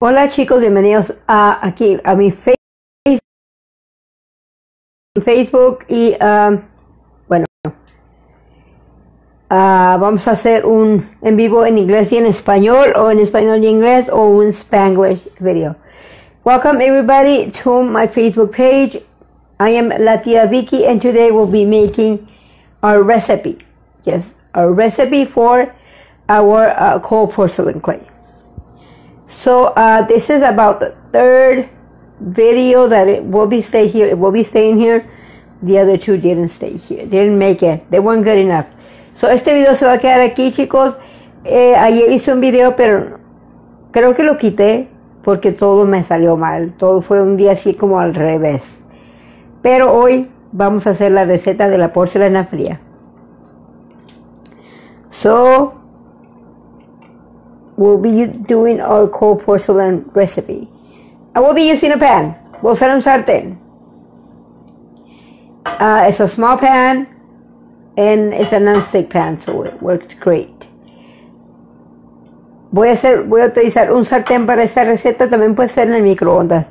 Hola chicos, bienvenidos aquí a mi Facebook y bueno, vamos a hacer un en vivo en inglés y en español, o en español y inglés, o un Spanglish video. Welcome everybody to my Facebook page. I am La Tia Vicky and today we'll be making our recipe. Yes, our recipe for our cold porcelain clay. So this is about the third video that it will be staying here. The other two didn't stay here. Didn't make it. They weren't good enough. So este video se va a quedar aquí, chicos. Ayer hice un video, pero creo que lo quité porque todo me salió mal. Todo fue un día así como al revés. Pero hoy vamos a hacer la receta de la porcelana fría. So we'll be doing our cold porcelain recipe. I will be using a pan. Voy a usar un sartén. It's a small pan and it's a non-stick pan, so it works great. Voy a utilizar un sartén para esta receta. También puede ser en el microondas.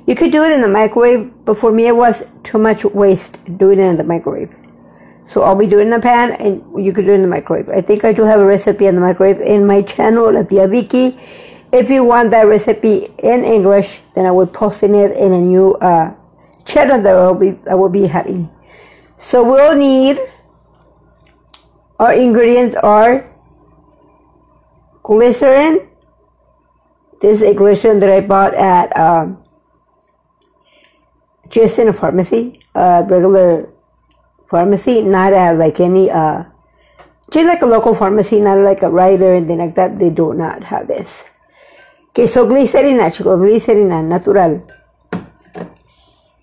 You could do it in the microwave, but for me it was too much waste doing it in the microwave. So I'll be doing it in a pan, and you could do it in the microwave. I think I do have a recipe in the microwave in my channel, La Tia Vicky. If you want that recipe in English, then I will post it in a new channel that I will be having. So we'll need, our ingredients are glycerin. This is a glycerin that I bought at just in a pharmacy, regular pharmacy, not at like any just like a local pharmacy, not like a Ryder and anything like that. They do not have this. Okay, so glicerina, chicos, glicerina natural.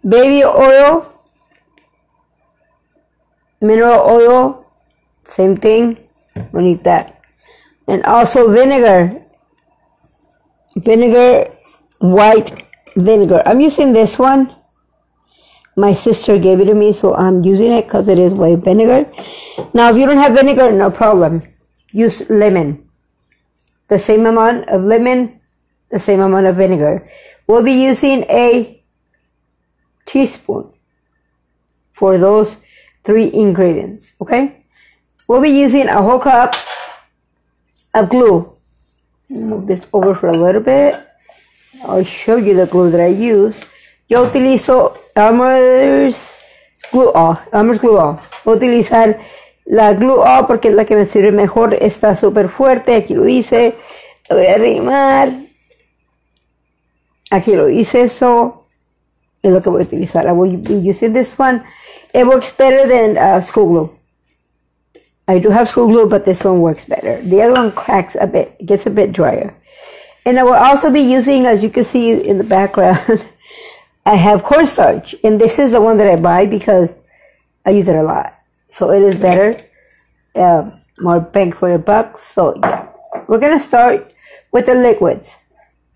Baby oil, mineral oil, same thing. We need that. And also vinegar, white vinegar. I'm using this one. My sister gave it to me, so I'm using it because it is white vinegar. Now, if you don't have vinegar, no problem. Use lemon. The same amount of lemon, the same amount of vinegar. We'll be using a teaspoon for those three ingredients, okay? We'll be using a whole cup of glue. Move this over for a little bit. I'll show you the glue that I use. Yo utilizo Elmer's Glue All. Voy a utilizar la Glue All porque es la que me sirve mejor. Está súper fuerte. Aquí lo dice. Lo voy a arrimar. Aquí lo dice. Eso es lo que voy a utilizar. I will be using this one. It works better than school glue. I do have school glue, but this one works better. The other one cracks a bit. It gets a bit drier. And I will also be using, as you can see in the background, I have cornstarch, and this is the one that I buy because I use it a lot. So it is better, more bang for your buck. So yeah, we're going to start with the liquids.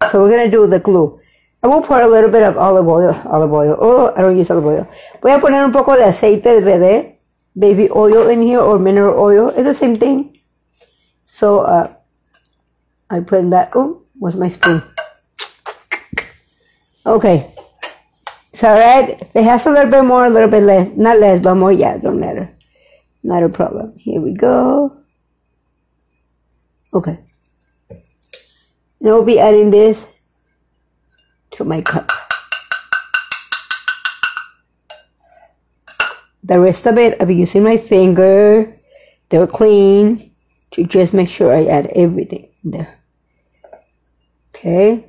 So we're going to do the glue. I will pour a little bit of olive oil. Oh, I don't use olive oil. Voy a poner un poco de aceite de bebé, baby oil in here, or mineral oil. It's the same thing. So I put that. Oh, where's my spoon? Okay. It's alright. If it has a little bit more, a little bit less. Not less, but more, yeah, don't matter. Not a problem. Here we go. Okay. And I'll be adding this to my cup. The rest of it, I'll be using my finger. They're clean. To just make sure I add everything there. Okay.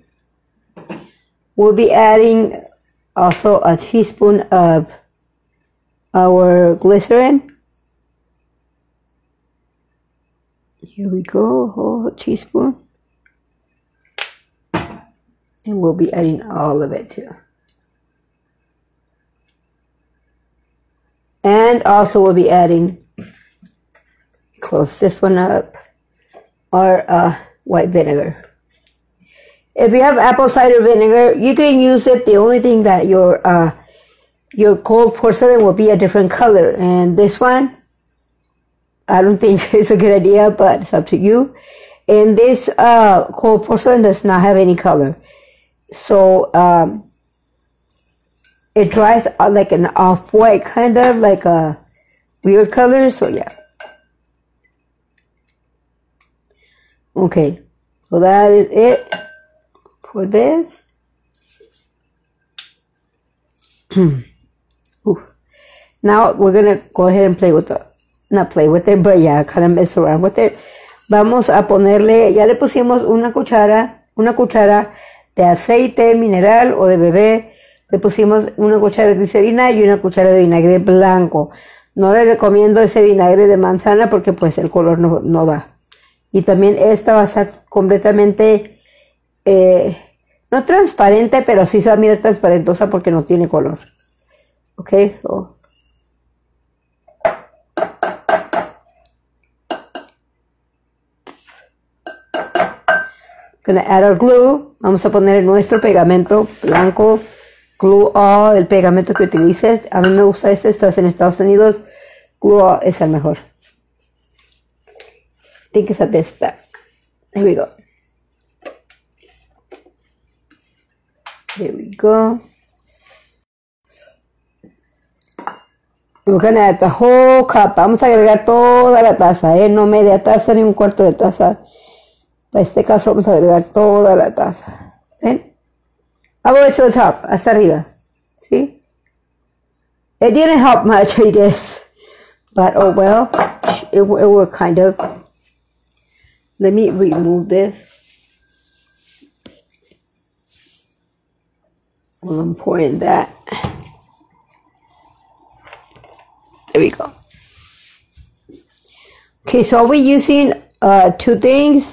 We'll be adding also a teaspoon of our glycerin. Here we go, whole teaspoon. And we'll be adding all of it too. And also we'll be adding, close this one up, our white vinegar. If you have apple cider vinegar, you can use it. The only thing that your cold porcelain will be a different color. And this one, I don't think it's a good idea, but it's up to you. And this cold porcelain does not have any color. So it dries like an off-white, kind of like a weird color. So yeah. Okay, so that is it for this. Now we're gonna go ahead and play with it. Not play with it, but yeah, kind of mess around with it. Vamos a ponerle, ya le pusimos una cuchara de aceite mineral o de bebé. Le pusimos una cuchara de glicerina y una cuchara de vinagre blanco. No le recomiendo ese vinagre de manzana porque pues el color no da. Y también esta va a estar completamente, no transparente, pero sí se va a mirar transparentosa porque no tiene color. Ok, so. Gonna add our glue. Vamos a poner nuestro pegamento blanco. Glue All, el pegamento que utilices. A mí me gusta este, estás en Estados Unidos. Glue All es el mejor. I think it's a bit stuck. There we go. There we go. We're gonna add the whole cup. Vamos a agregar toda la taza, no media taza ni un cuarto de taza. Para este caso vamos a agregar toda la taza. ¿Ven? All the way to the top, hasta arriba. See? It didn't help much, I guess. But oh well, it will kind of. Let me remove this. Well, I'm pouring that. There we go. Okay, so are we using two things?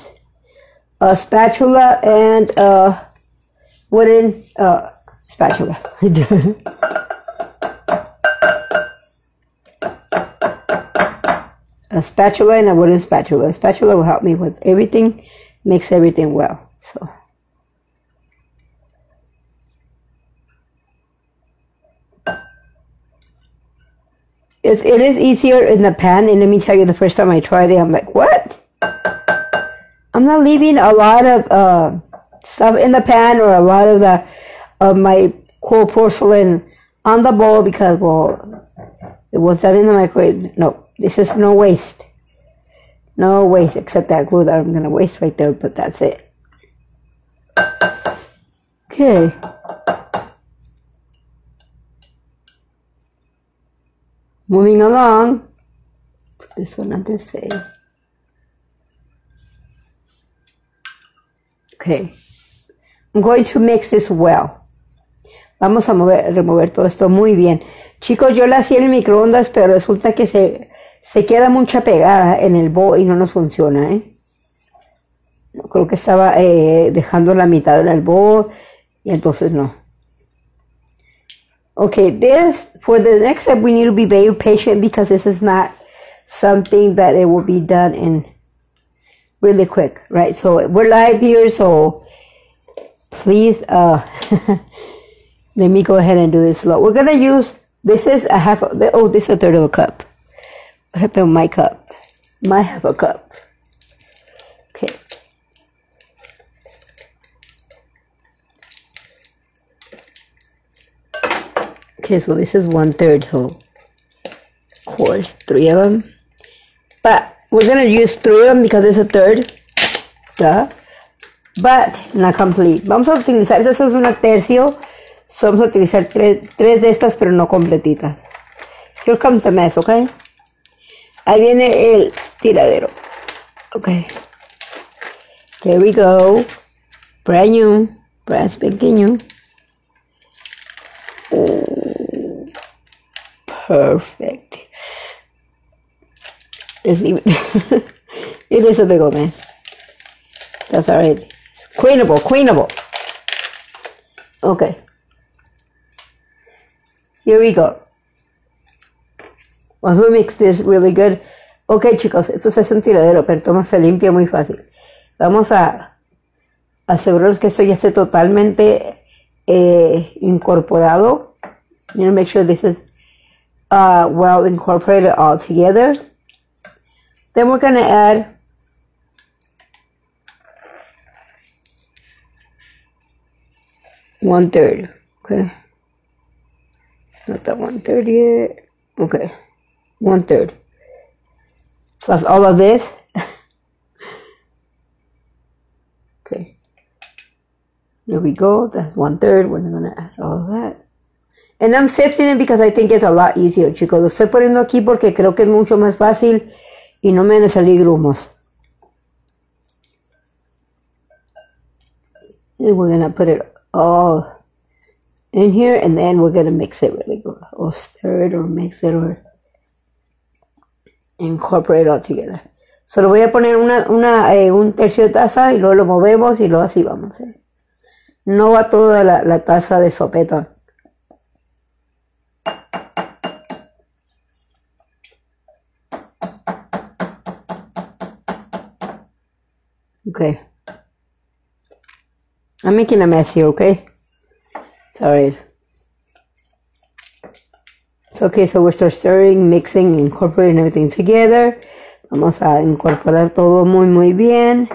A spatula and a wooden spatula. A spatula and a wooden spatula. A spatula will help me with everything, makes everything well. So. It is easier in the pan, and let me tell you, the first time I tried it, I'm like, what? I'm not leaving a lot of stuff in the pan or a lot of my cold porcelain on the bowl because, well, it was done in the microwave. No, this is no waste. No waste except that glue that I'm going to waste right there, but that's it. Okay. Moving along. Put this one on this side. Okay. I'm going to mix this well. Vamos a remover todo esto muy bien. Chicos, yo la hacía en el microondas, pero resulta que se queda mucha pegada en el bowl y no nos funciona, Creo que estaba dejando la mitad en el bowl y entonces no. Okay, for the next step, we need to be very patient because this is not something that it will be done in really quick, right? So we're live here, so please, let me go ahead and do this slow. We're going to use, this is a half, this is a third of a cup. What happened with my cup? My half a cup. Okay. Okay, so this is 1/3, so of course 3 of them. But we're gonna use 3 of them because it's a third. Duh. But not complete. Vamos a utilizar, esta es una tercio. So vamos a utilizar tres de estas, pero no completitas. Here comes the mess, okay? Ahí viene el tiradero. Okay. There we go. Brand new. Brand spanking new. Oh, perfect. It's even it is a big old mess. That's alright. Cleanable. Okay. Here we go. Once we mix this really good. Okay, chicos, esto se hace un tiradero, pero toma se limpia muy fácil. Vamos a asegurarnos que esto ya esté totalmente incorporado. You know, make sure this is well incorporated all together. Then we're going to add 1/3. Okay. It's not that 1/3 yet. Okay. 1/3. Plus all of this. Okay. There we go. That's 1/3. We're going to add all of that. And I'm sifting it because I think it's a lot easier, chicos. Lo estoy poniendo aquí porque creo que es mucho más fácil y no me van a salir grumos. And we're going to put it all in here, and then we're going to mix it really good. Or stir it or mix it or incorporate it all together. So lo voy a poner un tercio de taza y luego lo movemos y luego así vamos. No va toda la taza de sopetón. Okay. I'm making a mess here, okay? Sorry. It's okay, so we're still stirring, mixing, incorporating everything together. Vamos a incorporar todo muy, muy bien.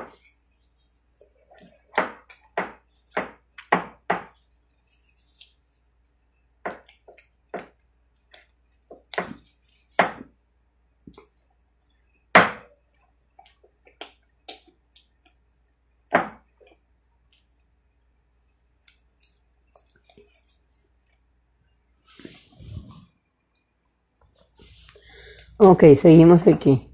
Ok, seguimos aquí.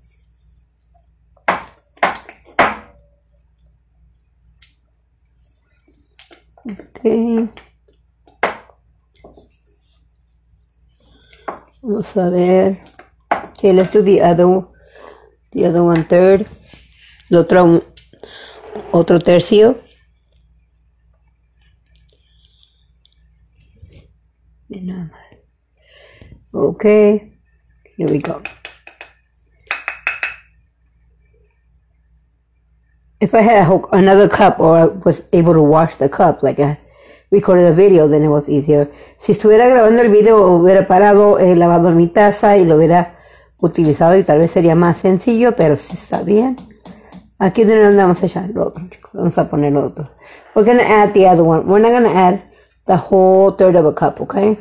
Ok. Vamos a ver. Okay, let's do the other 1/3. El otro tercio. Okay. Here we go. If I had another cup or I was able to wash the cup like I recorded the video, then it was easier. Si estuviera grabando el video, hubiera parado, lavado mi taza y lo hubiera utilizado y tal vez sería más sencillo, pero sí está bien. Aquí es donde vamos a echar lo otro, chicos. Vamos a poner lo otro. We're going to add the other one. We're not going to add the whole third of a cup, okay?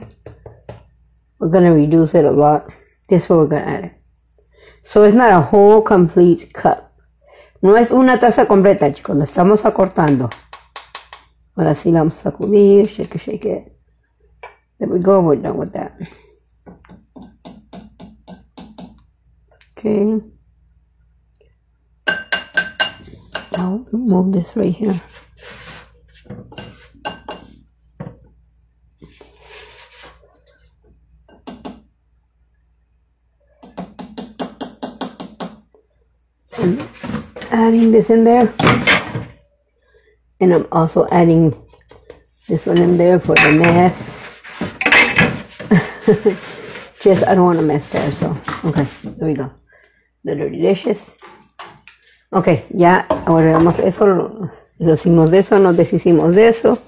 We're going to reduce it a lot. This is what we're going to add. So it's not a whole complete cup. No es una taza completa, chicos. La estamos acortando. Ahora sí la vamos a sacudir. Shake it, shake it. There we go. We're done with that. Okay. I'll move this right here. I'm adding this in there, and I'm also adding this one in there for the mess. Just I don't want to mess there, so okay, there we go. The dirty dishes. Okay, ya ahorramos eso, nos deshicimos de eso, nos deshicimos de eso.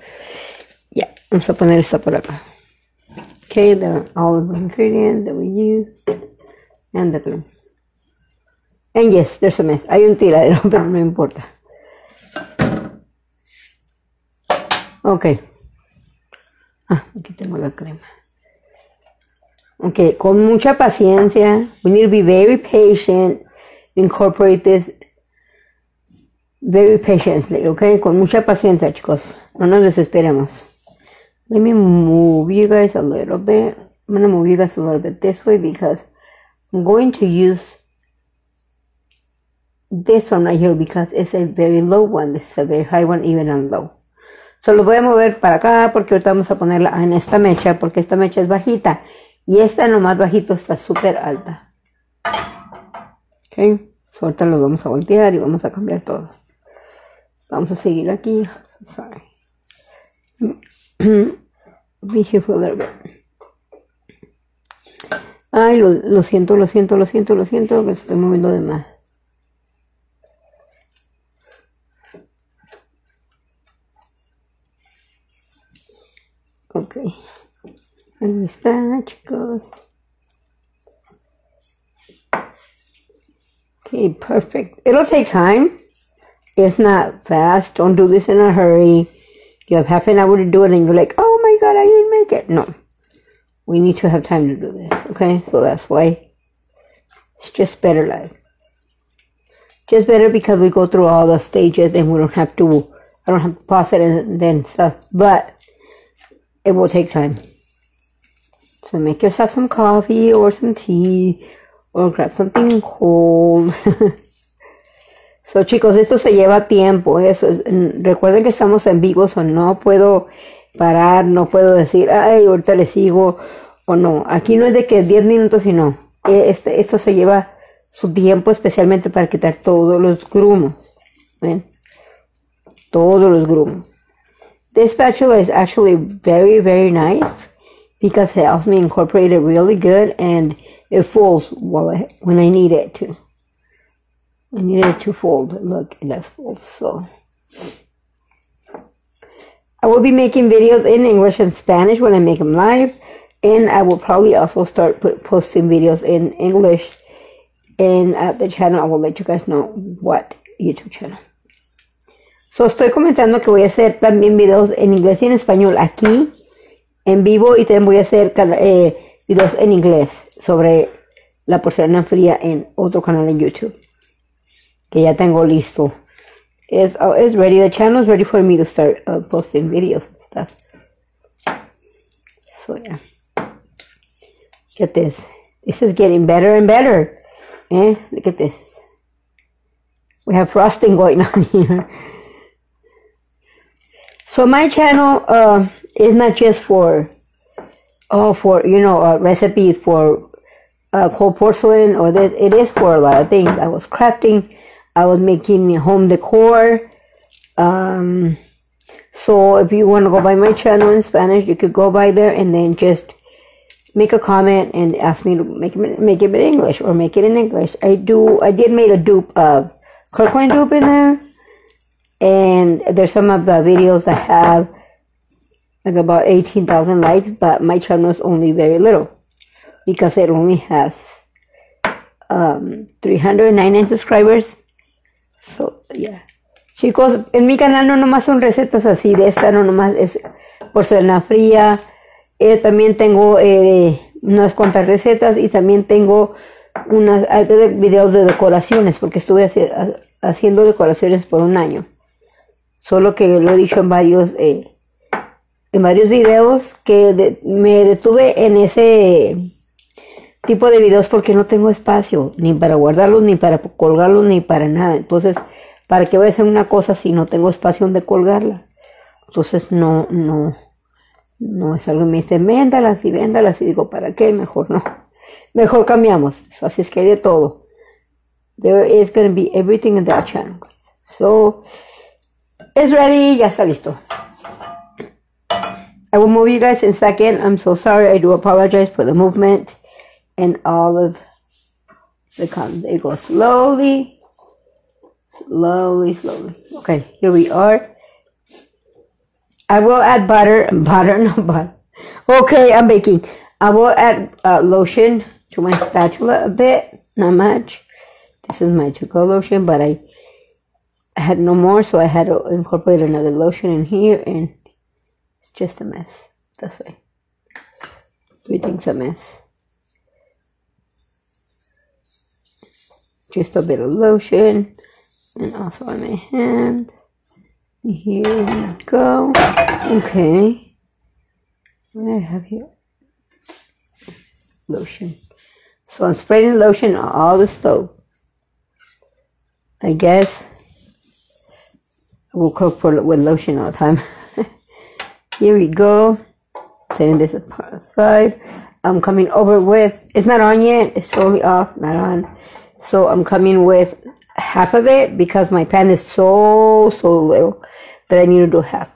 Ya, vamos a poner esto por acá. Okay, there are all of the ingredients that we use and the glue. And yes, there's a mess. Hay un tiradero, pero no importa. Ok. Aquí tengo la crema. Ok, con mucha paciencia. We need to be very patient. Incorporate this very patiently, ok? Con mucha paciencia, chicos. No nos desesperemos. Let me move you guys a little bit. I'm going to move you guys a little bit this way because I'm going to use this one right here because it's a very low one. This is a very high one, even on low. So lo voy a mover para acá porque ahorita vamos a ponerla en esta mecha porque esta mecha es bajita y esta en lo más bajito está súper alta. Ok, so ahorita lo vamos a voltear y vamos a cambiar todo. Vamos a seguir aquí. Sorry. Be here for a little bit. Ay, lo siento, que estoy moviendo de más. Ok, ahí está, chicos. Okay, perfect. It'll take time. It's not fast. Don't do this in a hurry. You have half an hour to do it and you're like, oh my God, I didn't make it. No. We need to have time to do this, okay? So that's why it's just better live. Just better because we go through all the stages and we don't have to, I don't have to pause it and then stuff, but it will take time. So make yourself some coffee or some tea or grab something cold. So chicos, esto se lleva tiempo. Recuerden que estamos en vivo, so no puedo parar, no puedo decir, ay, ahorita le sigo o no. Aquí no es de que 10 minutos, sino esto se lleva su tiempo especialmente para quitar todos los grumos. ¿Ven? Todos los grumos. This spatula is actually very, very nice because it helps me incorporate it really good and it folds when I need it to. I need it to fold. Look, it does fold. So I will be making videos in English and Spanish when I make them live, and I will probably also start posting videos in English. And at the channel, I will let you guys know what YouTube channel. So estoy comentando que voy a hacer también videos en inglés y en español aquí en vivo, y también voy a hacer videos en inglés sobre la porcelana fría en otro canal en YouTube que ya tengo listo. It's ready. The channel is ready for me to start posting videos and stuff. So yeah, get this. This is getting better and better. Look at this. We have frosting going on here. So my channel is not just for recipes for cold porcelain or that. It is for a lot of things. I was crafting. I was making home decor. So if you want to go by my channel in Spanish, you could go by there and then just make a comment and ask me to make it in English or make it in English. I did make a dupe of Kirkland dupe in there, and there's some of the videos that have like about 18,000 likes, but my channel is only very little because it only has 399 subscribers. So, yeah. Chicos, en mi canal no nomás son recetas así de esta, no nomás es porcelana fría. También tengo unas cuantas recetas y también tengo unos videos de decoraciones, porque estuve haciendo decoraciones por un año. Solo que lo he dicho en varios videos que me detuve en ese tipo de videos porque no tengo espacio ni para guardarlos, ni para colgarlos, ni para nada. Entonces, ¿para qué voy a hacer una cosa si no tengo espacio donde colgarla? Entonces no es algo que me dice, véndalas, y digo, ¿para qué? Mejor no. Mejor cambiamos. Así es que hay de todo. There is going to be everything in that channel. So, it's ready. Ya está listo. I will move you guys in a second. I'm so sorry. I do apologize for the movement and all of the comments. There you go. Slowly. Okay, here we are. I will add butter. Okay, I'm baking. I will add lotion to my spatula a bit. Not much. This is my to-go lotion, but I had no more, so I had to incorporate another lotion in here, and it's just a mess. That's why. Everything's a mess. Just a bit of lotion, and also on my hands. Here we go. Okay. What do I have here? Lotion. So I'm spreading lotion on all the stove. I guess I will cook with lotion all the time. Here we go. Setting this aside. I'm coming over with, it's not on yet. It's totally off, not on. So I'm coming with half of it because my pan is so little that I need to do half.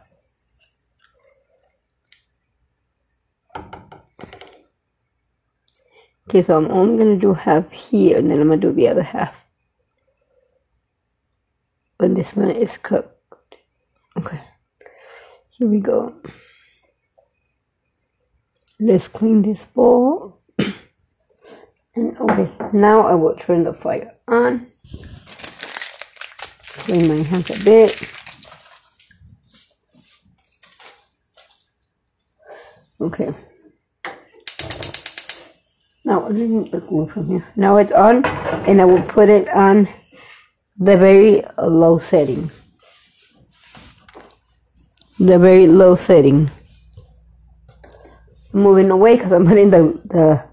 Okay, so I'm only going to do half here, and then I'm going to do the other half when this one is cooked. Okay, here we go. Let's clean this bowl. And okay, now I will turn the fire on. Clean my hands a bit. Okay. Now, I didn't the glue from here. Now it's on, and I will put it on the very low setting. The very low setting. I'm moving away because I'm putting the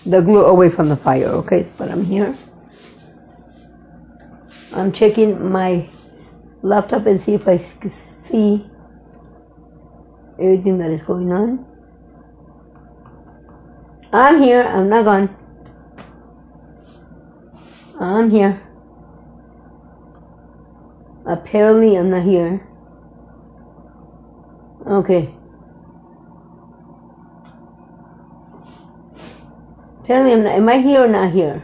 glue away from the fire. Okay, but I'm here. I'm checking my laptop and see if I can see everything that is going on. I'm here. I'm not gone. I'm here. Apparently, I'm not here. Okay. Apparently, I'm not. Am I here or not here?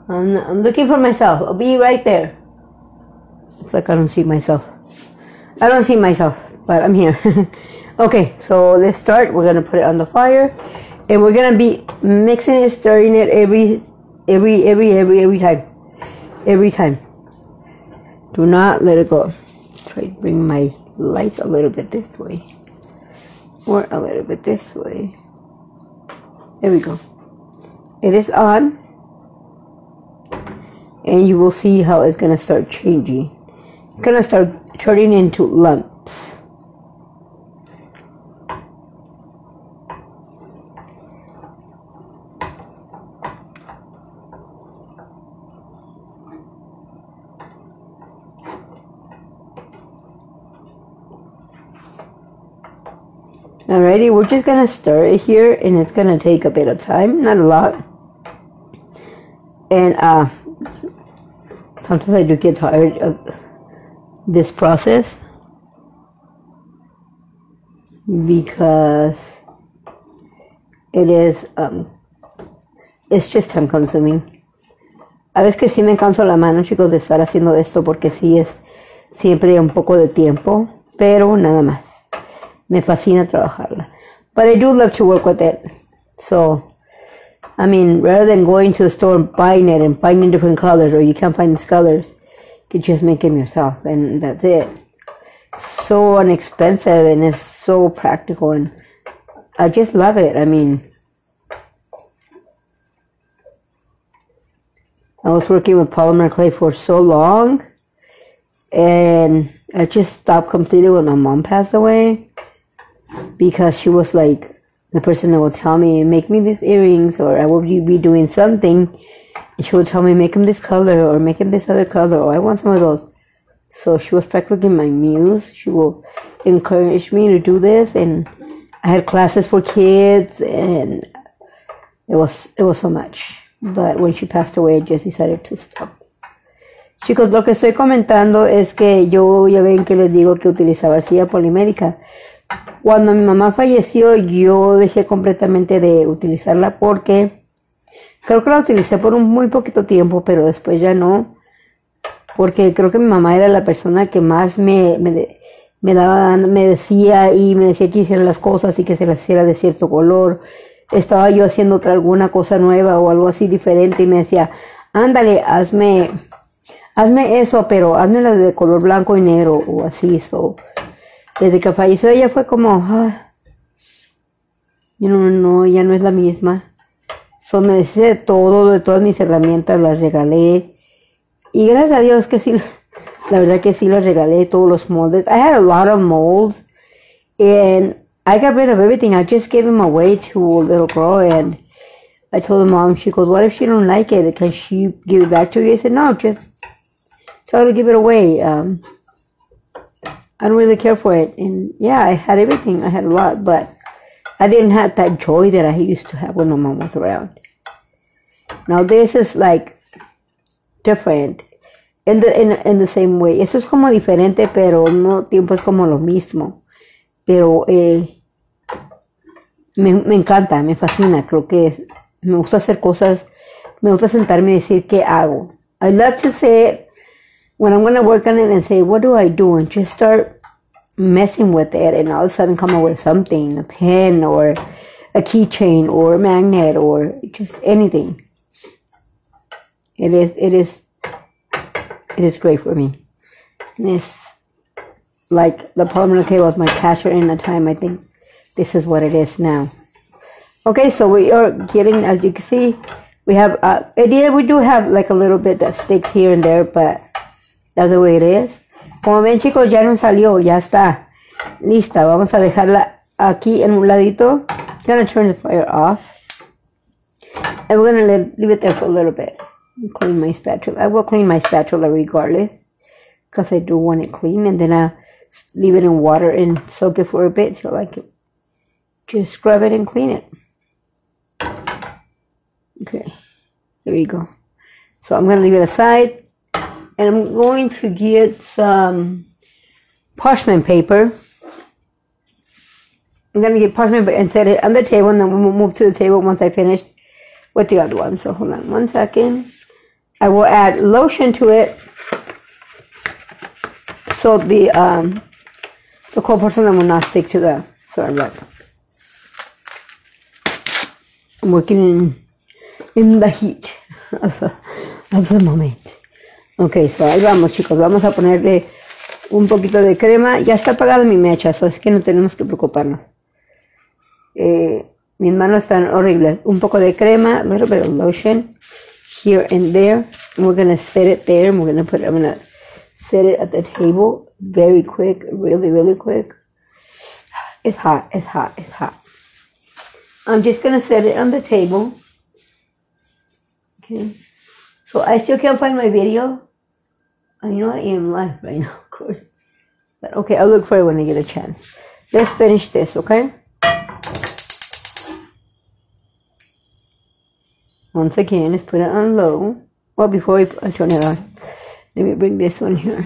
I'm looking for myself. I'll be right there. Looks like I don't see myself. I don't see myself, but I'm here. Okay, so let's start. We're gonna put it on the fire, and we're gonna be mixing it, stirring it every time. Every time. Do not let it go. Try to bring my lights a little bit this way, or a little bit this way. There we go. It is on. And you will see how it's going to start changing. It's going to start turning into lumps. Alrighty, we're just going to stir it here, and it's going to take a bit of time, not a lot. And sometimes I do get tired of this process because it is, it's just time consuming. A veces que sí me canso la mano, chicos, de estar haciendo esto porque sí es siempre un poco de tiempo, pero nada más. Me fascina trabajarla. But I do love to work with it. So, I mean, rather than going to the store and buying it and finding different colors, or you can't find these colors, you can just make them yourself, and that's it. So inexpensive, and it's so practical, and I just love it. I mean, I was working with polymer clay for so long, and I just stopped completely when my mom passed away, because she was like the person that would tell me, make me these earrings, or I will be doing something, and she would tell me, make them this color, or make them this other color, or I want some of those. So she was practically my muse. She will encourage me to do this, and I had classes for kids, and it was so much. But when she passed away, I just decided to stop. Chicos, lo que estoy comentando es que yo ya ven que les digo que utilizaba arcilla polimérica. Cuando mi mamá falleció, yo dejé completamente de utilizarla porque creo que la utilicé por un muy poquito tiempo, pero después ya no. Porque creo que mi mamá era la persona que más me decía que hiciera las cosas y que se las hiciera de cierto color. Estaba yo haciendo alguna cosa nueva o algo así diferente y me decía, ándale, hazme eso, pero hazmela de color blanco y negro o así. So, desde que falleció ella fue como, no, ya no es la misma. So, me deshice de todo, de todas mis herramientas, las regalé. Y gracias a Dios que sí, la verdad que sí las regalé, todos los moldes. I had a lot of molds, and I got rid of everything. I just gave them away to a little girl, and I told the mom, she goes, what if she don't like it? Can she give it back to you? I said, no, just tell her to give it away. I don't really care for it. And yeah, I had everything. I had a lot, but I didn't have that joy that I used to have when my mom was around. Now this is like different in the same way. Eso es como diferente, pero al mismo tiempo es como lo mismo. Pero me encanta, me fascina. Creo que me gusta hacer cosas. Me gusta sentarme y decir qué hago. I love to say it when I'm going to work on it and say, what do I do? And just start messing with it, and all of a sudden come up with something, a pen or a keychain or a magnet or just anything. It is It is great for me. And it's like the polymer clay was my passion in a time. I think this is what it is now. Okay, so we are getting, as you can see, we have, we do have like a little bit that sticks here and there, but that's the way it is. Como ven, chicos, ya nos salió, ya está lista. Vamos a dejarla aquí en un ladito. I'm gonna turn the fire off. And we're gonna leave it there for a little bit. Clean my spatula. I will clean my spatula regardless, because I do want it clean. And then I'll leave it in water and soak it for a bit till I can just scrub it and clean it. Okay, there we go. So I'm gonna leave it aside. And I'm going to get some parchment paper. I'm going to get parchment paper and set it on the table, and then we'll move to the table once I finish with the other one. So hold on 1 second. I will add lotion to it, so the cold porcelain will not stick to the rug. I'm working in the heat of the moment. Ok, so ahí vamos, chicos. Vamos a ponerle un poquito de crema. Ya está apagada mi mecha, so es que no tenemos que preocuparnos. Mis manos están horribles. Un poco de crema, a little bit of lotion here and there. And we're going to set it there. And I'm going to set it at the table very quick, really, really quick. It's hot, it's hot, it's hot. I'm just going to set it on the table. Okay. So I still can't find my video. I know I am live right now, of course. But okay, I'll look for it when I get a chance. Let's finish this, okay? Once again, let's put it on low. Well, before I turn it on, let me bring this one here.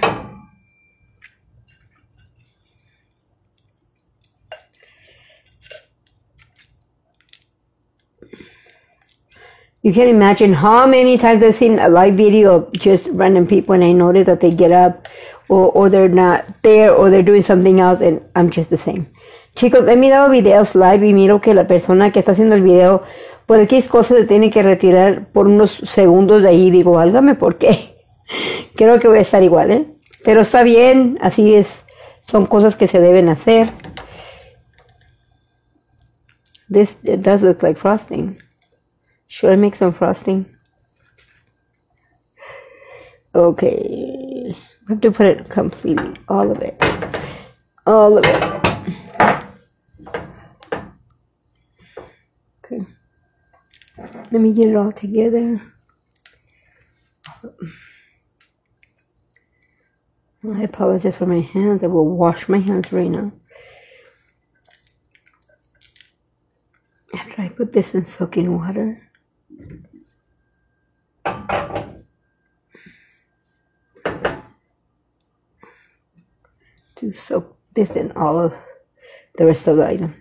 You can imagine how many times I've seen a live video of just random people, and I notice that they get up or they're not there or they're doing something else, and I'm just the same. Chicos, he mirado videos live y miro que la persona que está haciendo el video por X cosas se tiene que retirar por unos segundos de ahí. Digo, válgame, ¿por qué? Creo que voy a estar igual, ¿eh? Pero está bien, así es. Son cosas que se deben hacer. This it does look like frosting. Should I make some frosting? Okay. We have to put it completely, all of it. All of it. Okay. Let me get it all together. I apologize for my hands. I will wash my hands right now. After I put this in soaking water. To soak this in all of the rest of the items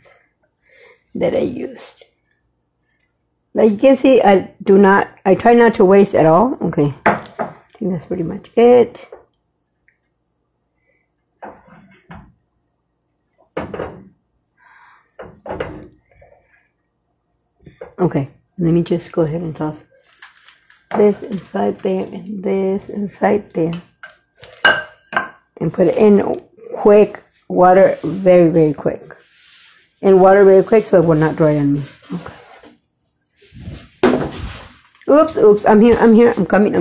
that I used. Like you can see, I try not to waste at all. Okay, I think that's pretty much it. Okay, let me just go ahead and toss this inside there and this inside there. And put it in quick water, very, very quick. And water very quick so it will not dry on me. Okay. Oops, I'm here, I'm coming.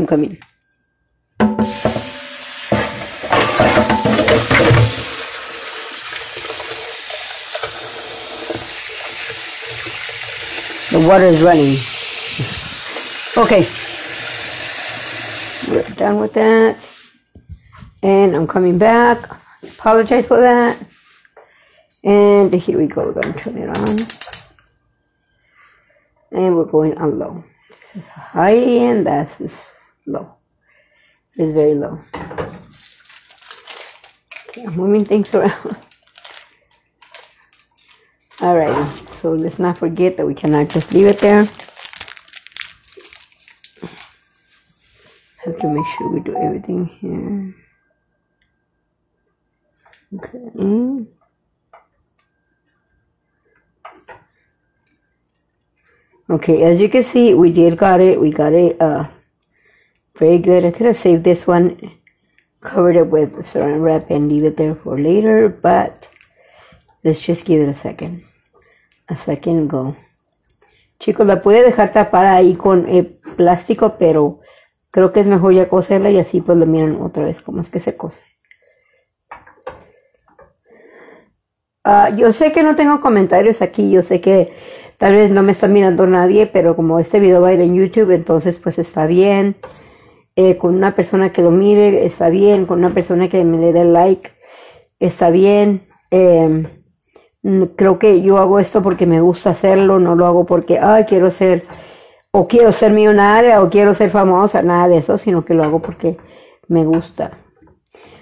The water is running. Okay. We're done with that. And I'm coming back. Apologize for that. And here we go. We're going to turn it on. And we're going on low. This is high and that is low. It's very low. Okay, I'm moving things around. Alrighty. So let's not forget that we cannot just leave it there. Have to make sure we do everything here. Okay. Okay, as you can see, we got it very good. I could have saved this one covered it with saran wrap and leave it there for later, but let's just give it a second go. Chicos, la pude dejar tapada ahí con plástico, pero creo que es mejor ya coserla y así pues lo miran otra vez cómo es que se cose. Yo sé que no tengo comentarios aquí, yo sé que tal vez no me está mirando nadie, pero como este video va a ir en YouTube, entonces pues está bien. Con una persona que lo mire, está bien. Con una persona que me le dé like, está bien. Creo que yo hago esto porque me gusta hacerlo, no lo hago porque quiero ser millonaria o quiero ser famosa, nada de eso, sino que lo hago porque me gusta.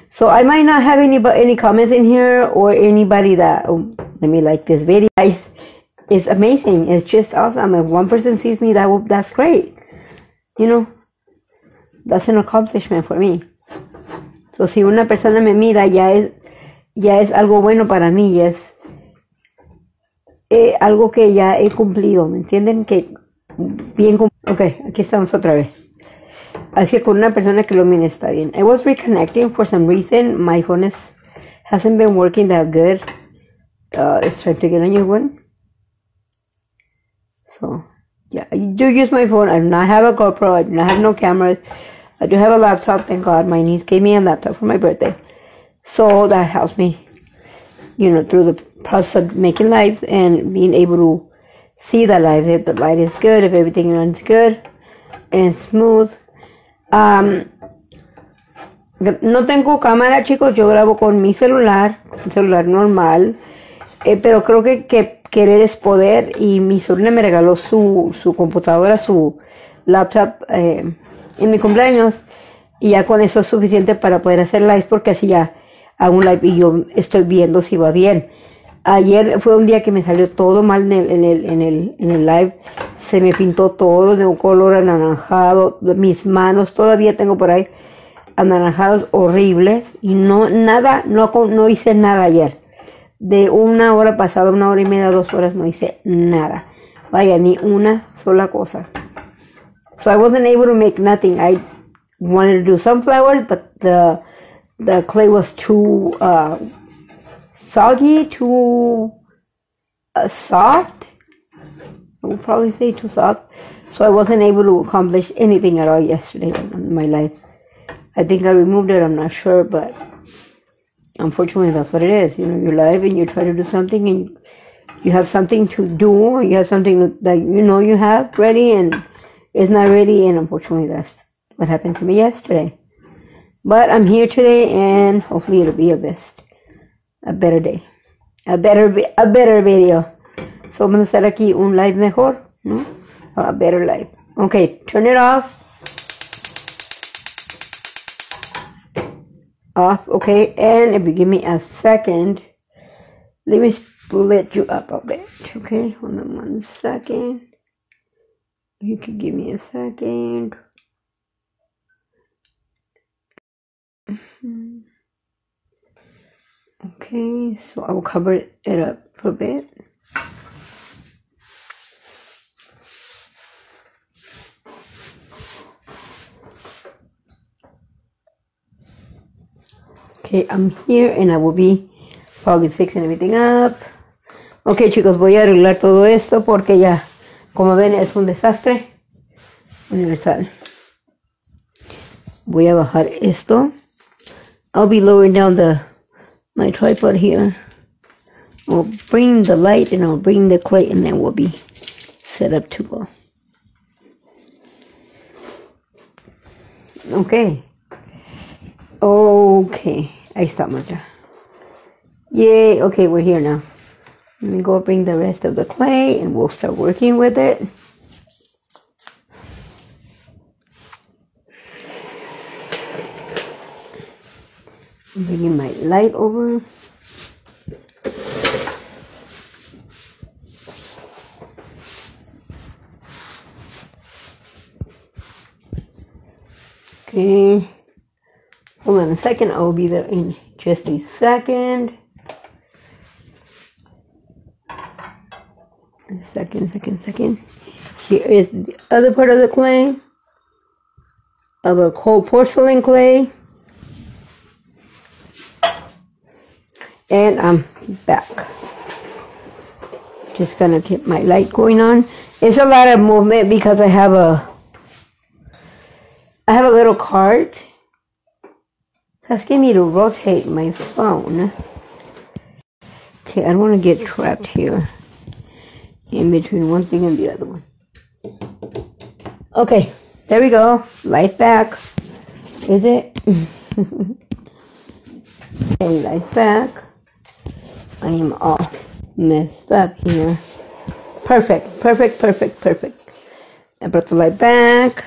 So I might not have any comments in here or anybody that let me like this video. It's amazing. It's just awesome. If one person sees me, that's great. You know, that's an accomplishment for me. So si una persona me mira, ya es algo bueno para mí, ya es algo que ya he cumplido, ¿me entienden? Que bien cumplido. Ok, aquí estamos otra vez. Así que con una persona que lo mire está bien. I was reconnecting for some reason. My phone hasn't been working that good. It's trying to get a new one. So, yeah, I do use my phone. I do not have a GoPro. I do not have no cameras. I do have a laptop. Thank God my niece gave me a laptop for my birthday. So that helps me, you know, through the process of making lives and being able to see the live. If the light is good, if everything runs good and smooth. No tengo cámara, chicos. Yo grabo con mi celular, un celular normal. Pero creo que querer es poder, y mi sobrina me regaló su computadora, su laptop en mi cumpleaños, y ya con eso es suficiente para poder hacer lives, porque así ya hago un live y yo estoy viendo si va bien. Ayer fue un día que me salió todo mal en el live. Se me pintó todo de un color anaranjado. Mis manos todavía tengo por ahí anaranjados horribles, y no hice nada ayer. De una hora pasada, 1 hora y media, 2 horas, no hice nada. Vaya, ni una sola cosa. So I wasn't able to make nothing. I wanted to do sunflower, but the clay was too soggy, too soft. I would probably say too soft. So I wasn't able to accomplish anything at all yesterday in my life. I think I removed it, I'm not sure, but unfortunately, that's what it is. You know, you're live and you try to do something, and you have something to do, or you have something that you know you have ready, and it's not ready. And unfortunately, that's what happened to me yesterday. But I'm here today, and hopefully, it'll be a better day, a better video. So vamos a hacer aquí un live mejor, ¿no? A better live. Okay, turn it off. Okay, and if you give me a second, let me split you up a bit. Okay, hold on 1 second. You could give me a second. Okay, so I will cover it up for a bit. Okay, I'm here and I will be probably fixing everything up. Ok, chicos, voy a arreglar todo esto porque ya, como ven, es un desastre universal. Voy a bajar esto. I'll be lowering down my tripod here. I'll bring the light and I'll bring the clay, and then we'll be set up to go. Okay. Okay, ahí estamos ya. Yay, okay, we're here now. Let me go bring the rest of the clay and we'll start working with it. I'm bringing my light over. Okay. Hold on a second, I will be there in just a second. Second. Here is the other part of the clay, of a cold porcelain clay. And I'm back. Just gonna keep my light going on. It's a lot of movement because I have a little cart. It's asking me to rotate my phone. Okay, I don't want to get trapped here in between one thing and the other one. Okay, there we go. Light back. Is it? Okay, light back. I am all messed up here. Perfect, perfect, perfect, perfect. I brought the light back.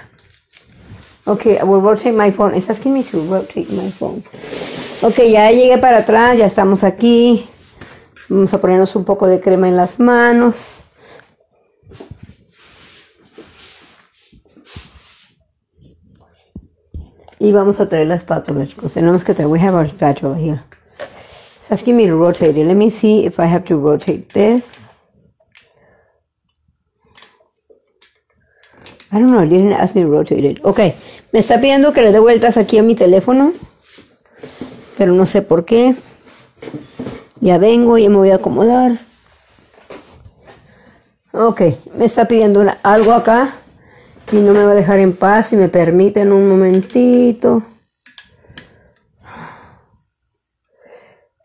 Okay, I will rotate my phone. It's asking me to rotate my phone. Ok, ya llegué para atrás, ya estamos aquí. Vamos a ponernos un poco de crema en las manos. Y vamos a traer la espátula, chicos. Tenemos que traer, we have our spatula here. It's asking me to rotate it. Let me see if I have to rotate this. I don't know, it didn't ask me to rotate it. Ok, me está pidiendo que le dé vueltas aquí a mi teléfono. Pero no sé por qué. Ya vengo, ya me voy a acomodar. Ok, me está pidiendo algo acá. Y no me va a dejar en paz, si me permiten un momentito.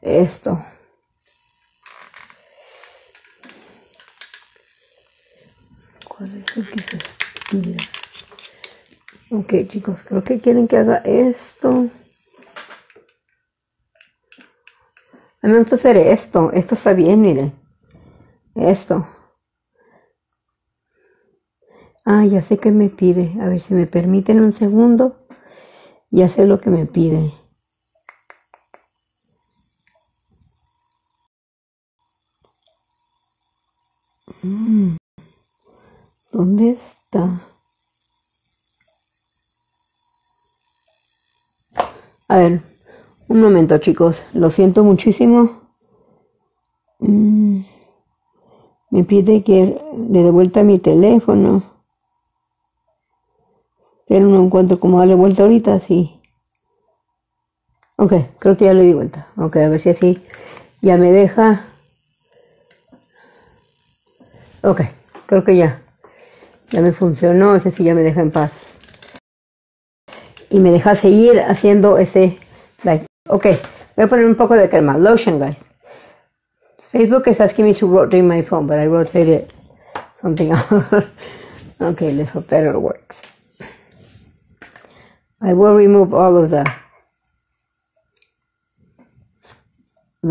Esto. ¿Cuál es el que se estira? Ok, chicos, creo que quieren que haga esto. A mí me gusta hacer esto. Esto está bien, miren. Esto. Ah, ya sé qué me pide. A ver si me permiten un segundo. Ya sé lo que me pide. ¿Dónde está? A ver, un momento, chicos. Lo siento muchísimo. Me pide que le dé vuelta a mi teléfono. Pero no encuentro cómo darle vuelta ahorita, sí. Ok, creo que ya le di vuelta. Ok, a ver si así ya me deja. Ok, creo que ya me funcionó. Ese sí ya me deja en paz. Y me deja seguir haciendo ese live. Ok, voy a poner un poco de crema. Lotion, guys. Facebook is asking me to rotate my phone, but I rotated something else. Okay, let's hope that it works. I will remove all of the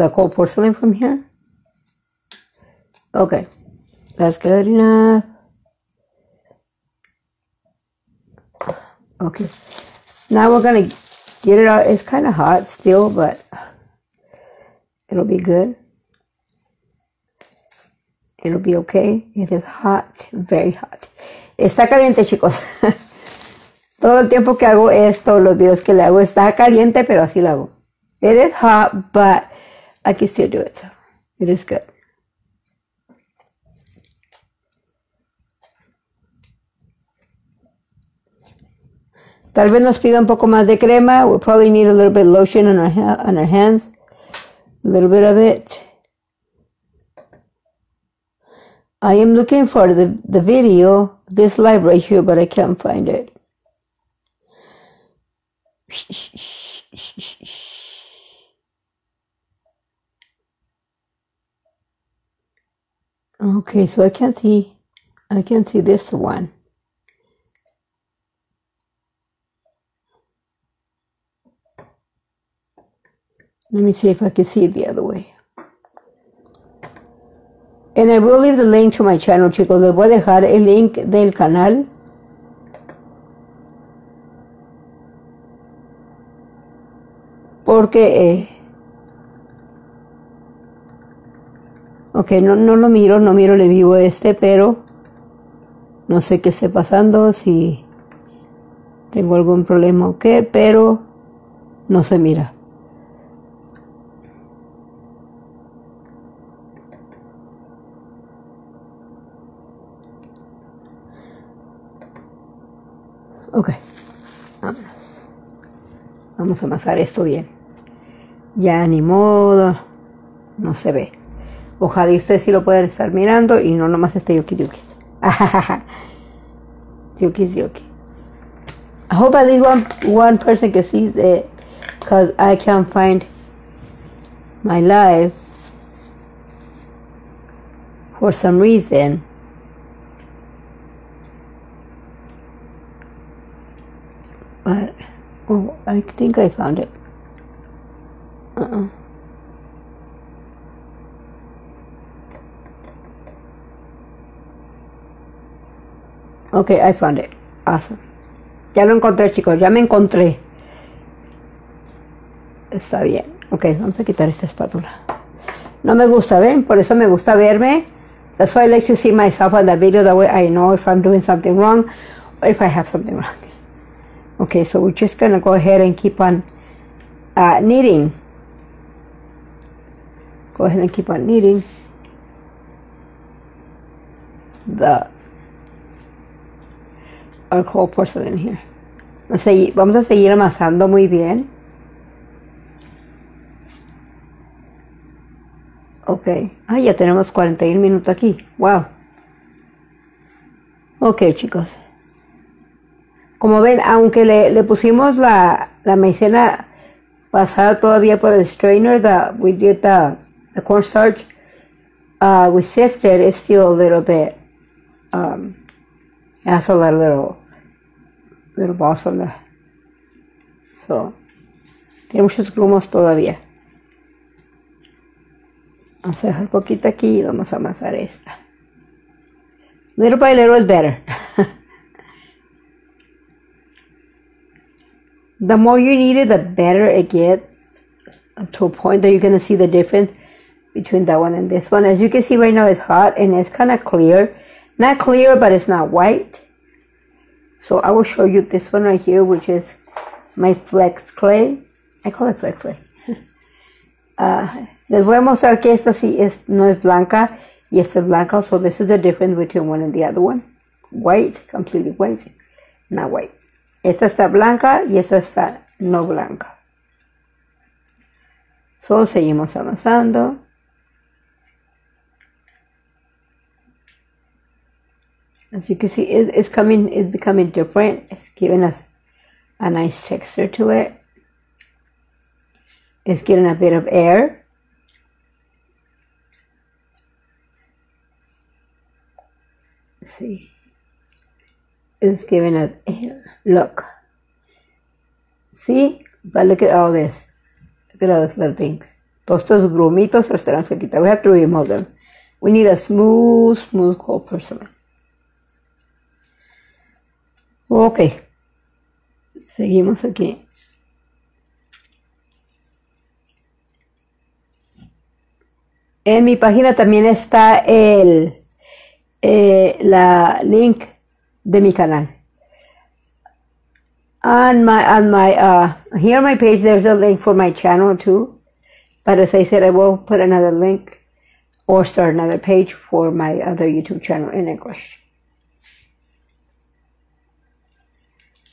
cold porcelain from here. Okay, that's good enough. Okay, now we're gonna get it out. It's kind of hot still, but it'll be good. It'll be okay. It is hot, very hot. Está caliente, chicos. Todo el tiempo que hago esto, los videos que le hago, está caliente, pero así lo hago. It is hot, but I can still do it. So it is good. Tal vez nos pida un poco más de crema. We'll probably need a little bit of lotion on our hands. A little bit of it. I am looking for the video, this live right here, but I can't find it. Okay, so I can't see this one. Let me see if I can see it the other way. And I will leave the link to my channel, chicos. Les voy a dejar el link del canal. Porque, ok, no lo miro, no miro el vivo pero no sé qué esté pasando, si tengo algún problema o qué, pero no se mira. Ok, vámonos. Vamos a amasar esto bien. Ya, ni modo. no se ve. Ojalá y ustedes sí lo puedan estar mirando y no nomás este yuki yuki. Yuki yuki. I hope at least one person can see it, because I can't find my live for some reason. But, oh, I think I found it. Okay, I found it. Awesome. Ya lo encontré, chicos. Ya me encontré. Está bien. Ok, vamos a quitar esta espátula. No me gusta, ¿ven? Por eso me gusta verme. That's why I like to see myself on the video. That way I know if I'm doing something wrong or if I have something wrong. Okay, so we're just going to go ahead and keep on kneading. Go ahead and keep on kneading our cold porcelain here. Vamos a seguir amasando muy bien. Ok. Ah, ya tenemos 41 minutos aquí. Wow. Ok, chicos. Como ven, aunque le pusimos la maicena pasada todavía por el strainer, we did the cornstarch, we sifted, it's still a little bit, it has a lot of little balls from the, so, tiene muchos grumos todavía. Vamos a dejar poquito aquí y vamos a amasar esta. Little by little is better. The more you knead it, the better it gets, to a point that you're going to see the difference between that one and this one. As you can see right now, it's hot and it's kind of clear. Not clear, but it's not white. So I will show you this one right here, which is my flex clay. I call it flex clay. Les voy a mostrar que esta sí no es blanca y esta es blanca. So this is the difference between one and the other one. White, completely white, not white. Esta está blanca y esta está no blanca. So seguimos avanzando. As you can see, it's becoming different. It's giving us a nice texture to it. It's getting a bit of air. Let's see. It's giving us air. Look. See? But look at all this. Look at all those little things. Todos estos grumitos los tenemos que quitar. We have to remove them. We need a smooth cold porcelain. Ok. Seguimos aquí. En mi página también está la link de mi canal. Here on my page, there's a link for my channel too. But as I said, I will put another link or start another page for my other YouTube channel in English.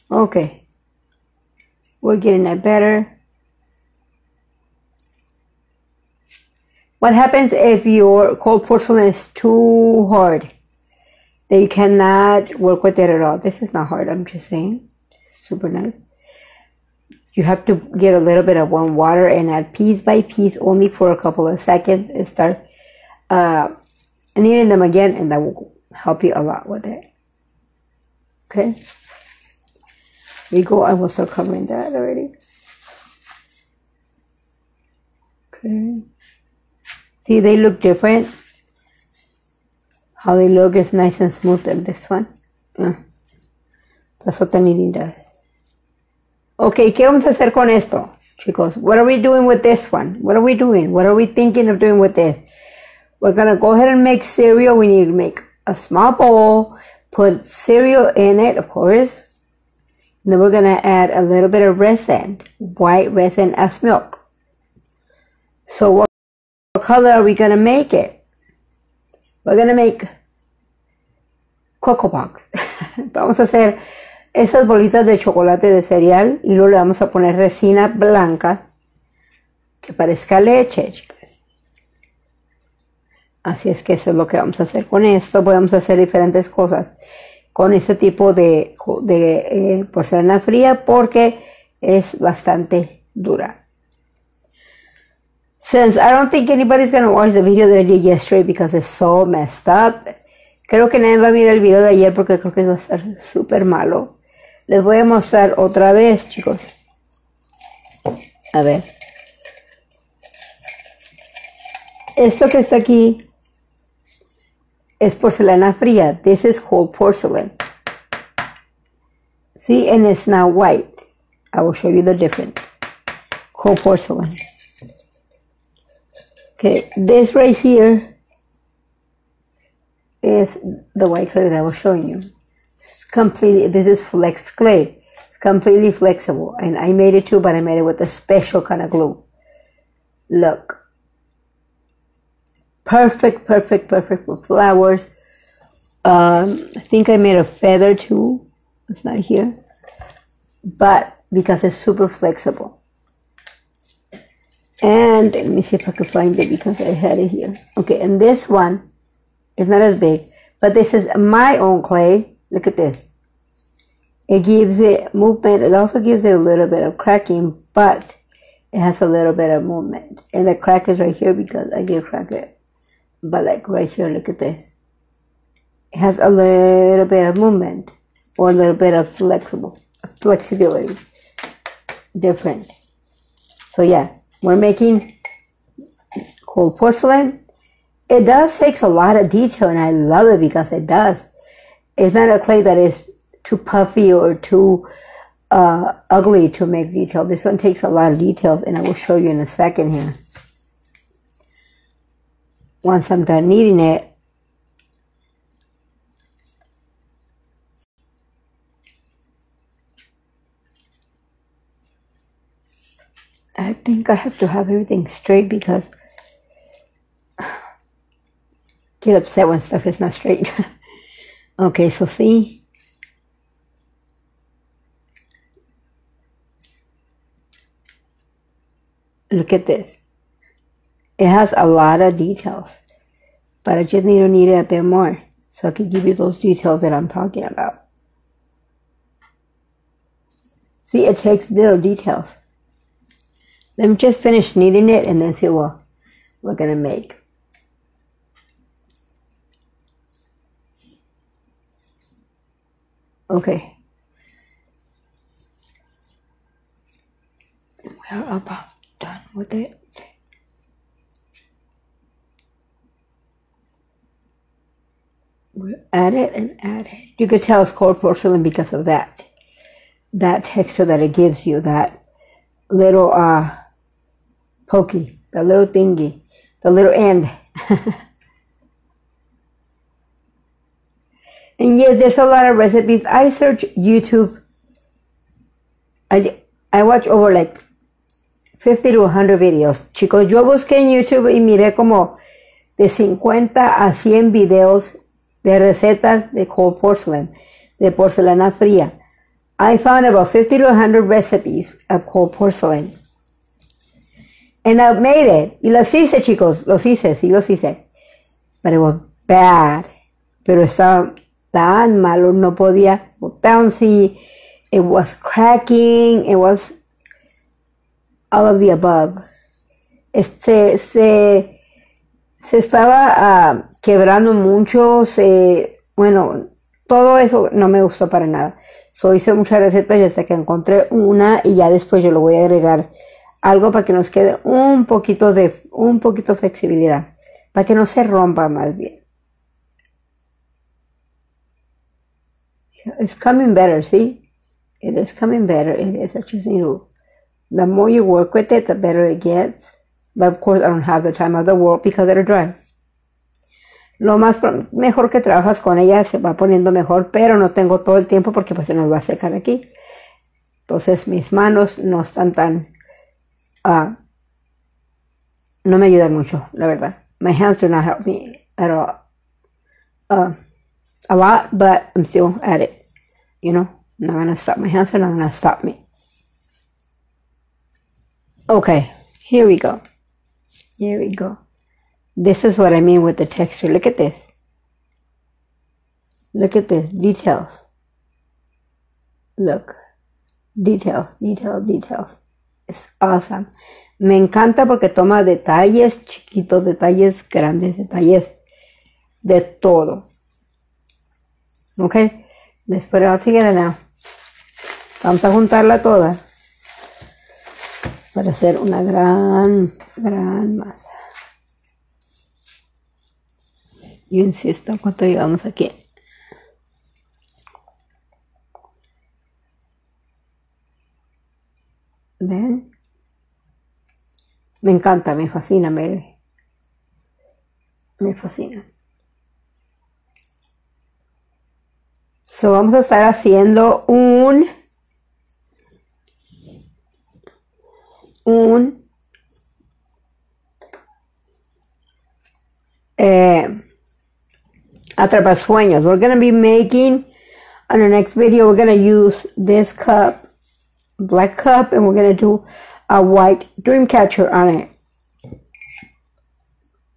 Okay. We're getting it better. What happens if your cold porcelain is too hard? That you cannot work with it at all. This is not hard, I'm just saying. Super nice. You have to get a little bit of warm water and add piece by piece only for a couple of seconds and start kneading them again, and that will help you a lot with it. Okay. Here we go. I will start covering that already. Okay. See, they look different. How they look is nice and smooth than this one. That's what the kneading does. Okay, ¿qué vamos a hacer con esto, chicos? What are we doing with this one? What are we doing? What are we thinking of doing with this? We're going to go ahead and make cereal. We need to make a small bowl, put cereal in it, of course. And then we're going to add a little bit of resin, white resin as milk. So what color are we going to make it? We're going to make Cocoa Pops. Vamos a hacer esas bolitas de chocolate de cereal y luego le vamos a poner resina blanca que parezca leche, chicas. Así es que eso es lo que vamos a hacer con esto. Podemos hacer diferentes cosas con este tipo de porcelana fría porque es bastante dura. Since I don't think anybody's gonna watch the video that I did yesterday because it's so messed up. Creo que nadie va a mirar el video de ayer porque creo que va a estar súper malo. Les voy a mostrar otra vez, chicos. A ver. Esto que está aquí es porcelana fría. This is cold porcelain. See, and it's now white. I will show you the difference. Cold porcelain. Okay, this right here is the white clay that I was showing you. It's completely, this is flex clay. It's completely flexible. And I made it too, but I made it with a special kind of glue. Look. Perfect, perfect, perfect for flowers. I think I made a feather too. It's not here. But because it's super flexible. And let me see if I can find it because I had it here. Okay, and this one is not as big. But this is my own clay. Look at this. It gives it movement. It also gives it a little bit of cracking. But it has a little bit of movement. And the crack is right here because I did crack it. But like right here, look at this. It has a little bit of movement or a little bit of flexibility. Different. So yeah, we're making cold porcelain. It does takes a lot of detail and I love it because it does. It's not a clay that is too puffy or too ugly to make detail. This one takes a lot of details and I will show you in a second here. Once I'm done kneading it, I think I have to have everything straight because I get upset when stuff is not straight. Okay, so see? Look at this. It has a lot of details, but I just need to knead it a bit more so I can give you those details that I'm talking about. See, it takes little details. Let me just finish kneading it and then see what we're going to make. Okay. We're about done with it. We'll add it and add it. You could tell it's cold porcelain because of that. That texture that it gives you, that little pokey, the little thingy, the little end. And yes, there's a lot of recipes. I search YouTube. I watch over like 50 to 100 videos. Chicos, yo busqué en YouTube y miré como de 50 a 100 videos de recetas de cold porcelain, de porcelana fría. I found about 50 to 100 recipes of cold porcelain. And I made it. Y los hice, chicos. Los hice, sí los hice. But it was bad. Pero estaba tan malo, no podía. It was bouncy. It was cracking. It was all of the above. Se estaba quebrando mucho. Bueno, todo eso no me gustó para nada. So hice muchas recetas y hasta que encontré una y ya después yo le voy a agregar algo para que nos quede un poquito flexibilidad, para que no se rompa más bien. It's coming better, see? It is coming better. It is. I just need to, the more you work with it, the better it gets. But of course I don't have the time of the world because they're dry. Lo mejor que trabajas con ella se va poniendo mejor, pero no tengo todo el tiempo porque pues se nos va a secar aquí. Entonces mis manos no están tan... no me ayudan mucho, la verdad. My hands do not help me at all. A lot, but I'm still at it. You know, I'm not going to stop. My hands are not going to stop me. Okay, here we go. Here we go. This is what I mean with the texture. Look at this. Look at this. Details. Look. Details, details, details. Es awesome. Me encanta porque toma detalles chiquitos, detalles grandes, detalles de todo. Ok. Let's put it all together now. Vamos a juntarla toda para hacer una gran masa. Yo insisto, ¿cuánto llevamos aquí? ¿Ven? Me encanta, me fascina, me fascina. So, vamos a estar haciendo atrapasueños. We're going to be making, on the next video, we're going to use this cup, black cup, and we're going to do a white dream catcher on it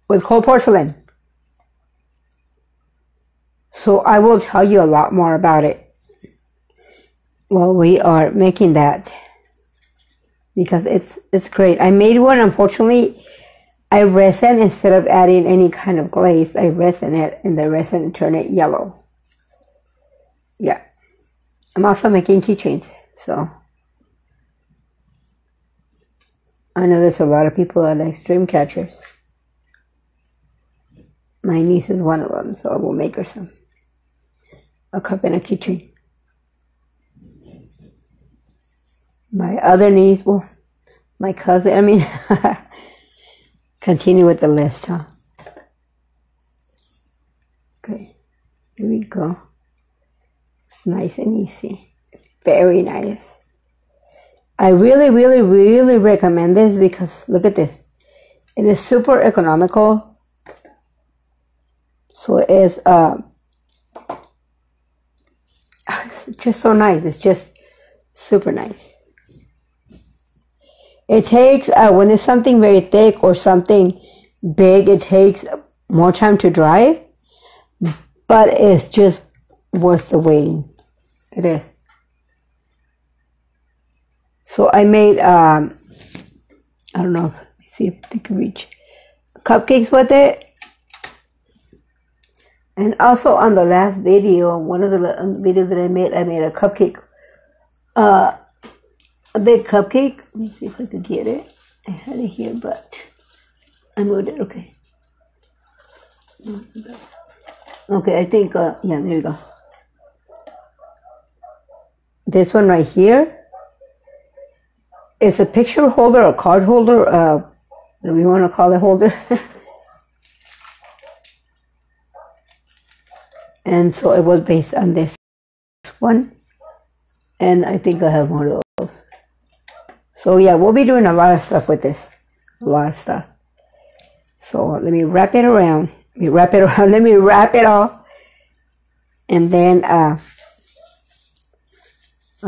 with cold porcelain. So I will tell you a lot more about it while we are making that, because it's great. I made one, unfortunately, I resin instead of adding any kind of glaze. I resin it, and the resin turned it yellow. Yeah. I'm also making keychains, so I know there's a lot of people that like dream catchers. My niece is one of them, so I will make her some. A cup and a keychain. My other niece, well, my cousin, I mean, continue with the list, huh? Okay, here we go. It's nice and easy. Very nice. I really, really, really recommend this because look at this. It is super economical. So it's just so nice. It's just super nice. It takes, when it's something very thick or something big, it takes more time to dry, but it's just worth the waiting. It is. So I made, I don't know, let me see if they can reach, cupcakes with it. And also on the last video, one of the videos that I made a cupcake, a big cupcake. Let me see if I could get it. I had it here, but I moved it. Okay. Okay, I think, yeah, there you go. This one right here is a picture holder, a card holder, whatever you want to call it, holder. And so it was based on this one. And I think I have more of those. So yeah, we'll be doing a lot of stuff with this. A lot of stuff. So let me wrap it around. Let me wrap it all. And then I'll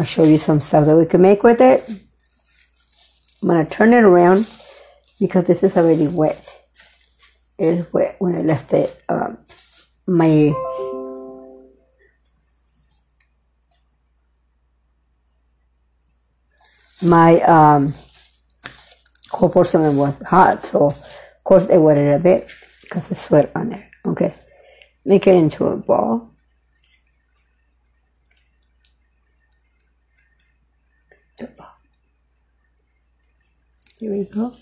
show you some stuff that we can make with it. I'm going to turn it around because this is already wet. It is wet when I left it. My cold porcelain was hot, so of course it wetted a bit because it's sweat on there. Okay, make it into a ball. Here we go.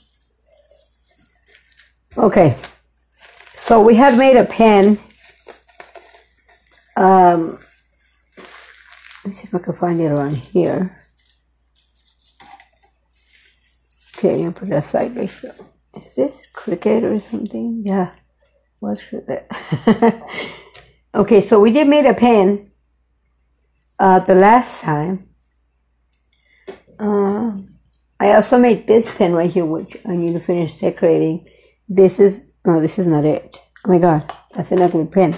Okay, so we have made a pen. Let me see if I can find it around here. Okay, you put it aside right here. Is this cricket or something? Yeah, what's cricket? Okay, so we did made a pen the last time. I also made this pen right here, which I need to finish decorating. This is, no, this is not it. Oh my god, that's an ugly pen.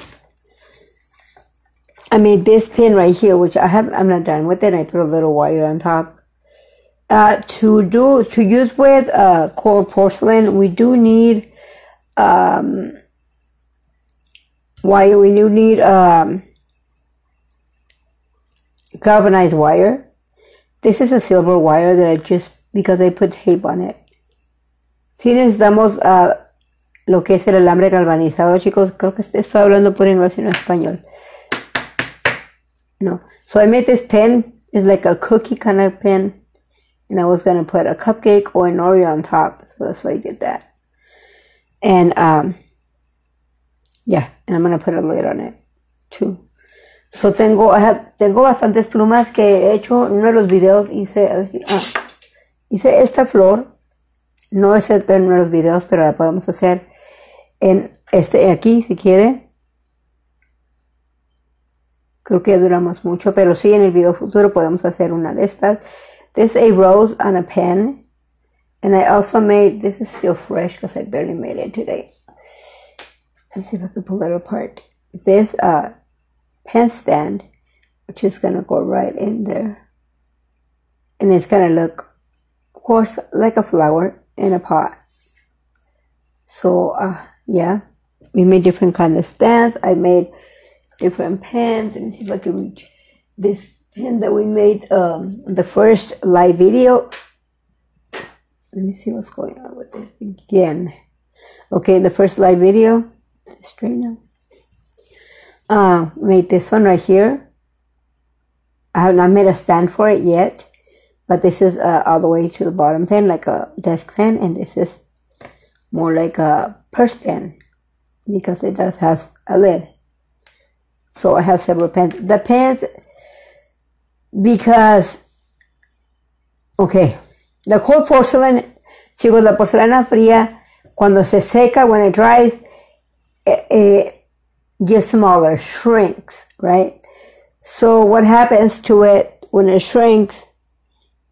I made this pin right here, which I'm not done with it. I put a little wire on top. To use with cold porcelain, we do need wire. We do need galvanized wire. This is a silver wire that I just, because I put tape on it. Si necesitamos lo que es el alambre galvanizado, chicos. Creo que estoy hablando por inglés y no español. No. So I made this pen. It's like a cookie kind of pen. And I was going to put a cupcake or an Oreo on top. So that's why I did that. And, yeah. And I'm going to put a lid on it, too. So tengo bastantes plumas que he hecho. En uno de los videos hice esta flor. No es en uno de los videos, pero la podemos hacer en aquí, si quieren. Creo que duramos mucho, pero sí, en el video futuro podemos hacer una de estas. This is a rose on a pen. And I also made, this is still fresh because I barely made it today. Let's see if I can pull it apart. This pen stand, which is going to go right in there. And it's going to look, of course, like a flower in a pot. So, yeah, we made different kind of stands. I made different pens. Let me see if I can reach this pen that we made the first live video. Let me see what's going on with this again. Okay, the first live video. Straight now. Made this one right here. I have not made a stand for it yet, but this is all the way to the bottom pen, like a desk pen, and this is more like a purse pen because it does have a lid. So I have several pens. The pens, because, okay, the whole porcelain, chicos, la porcelana fría, cuando se seca, when it dries, it gets smaller, shrinks, right? So what happens to it when it shrinks,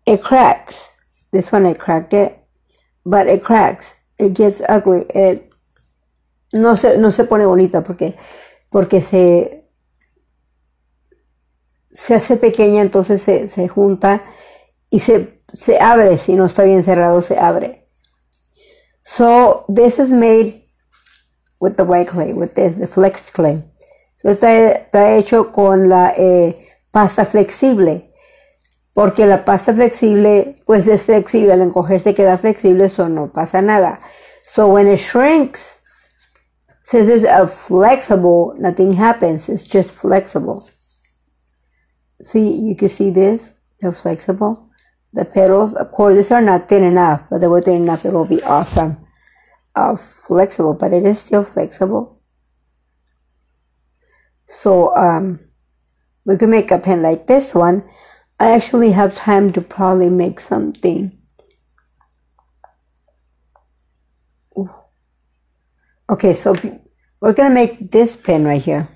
it cracks. This one I cracked it, but it cracks. It gets ugly. It no se pone bonita porque se hace pequeña, entonces se junta y se abre. Si no está bien cerrado, se abre. So this is made with the white clay, with this, the flex clay. So está hecho con la pasta flexible, porque la pasta flexible pues es flexible, al encogerse queda flexible, so no pasa nada. So when it shrinks, since it's flexible, nothing happens, it's just flexible. See, you can see this, they're flexible. The petals, of course, these are not thin enough, but they were thin enough, it will be awesome. Flexible, but it is still flexible. So we can make a pen like this one. I actually have time to probably make something. Ooh. Okay, so we're gonna make this pen right here.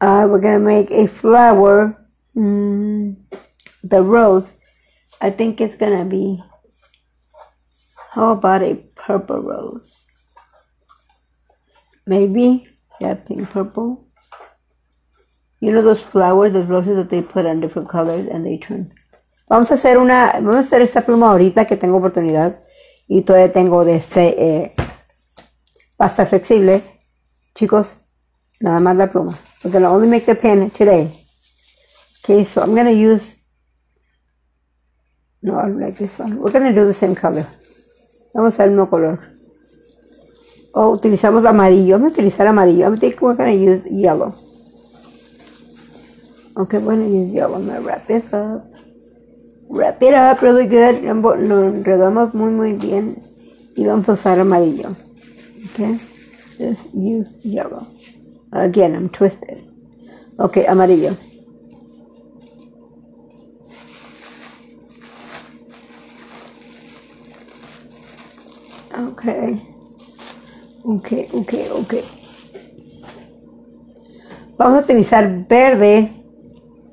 We're gonna make a flower. The rose, I think it's gonna be, how about a purple rose? Maybe, yeah, pink purple. You know those flowers, those roses that they put on different colors and they turn. Vamos a hacer esta pluma ahorita que tengo oportunidad y todavía tengo de pasta flexible. Chicos, nada más la pluma. We're gonna only make the pen today. Okay, so I'm gonna use, no, I like this one. We're gonna do the same color. Vamos al mismo color. Oh, utilizamos amarillo. Vamos a utilizar amarillo. I think we're gonna use yellow. Okay, we're gonna use yellow. I'm gonna wrap this up. Wrap it up really good. Lo enredamos muy bien. Y vamos a usar amarillo. Okay, just use yellow. Again, I'm twisted. Okay, amarillo. Okay. Vamos a utilizar verde,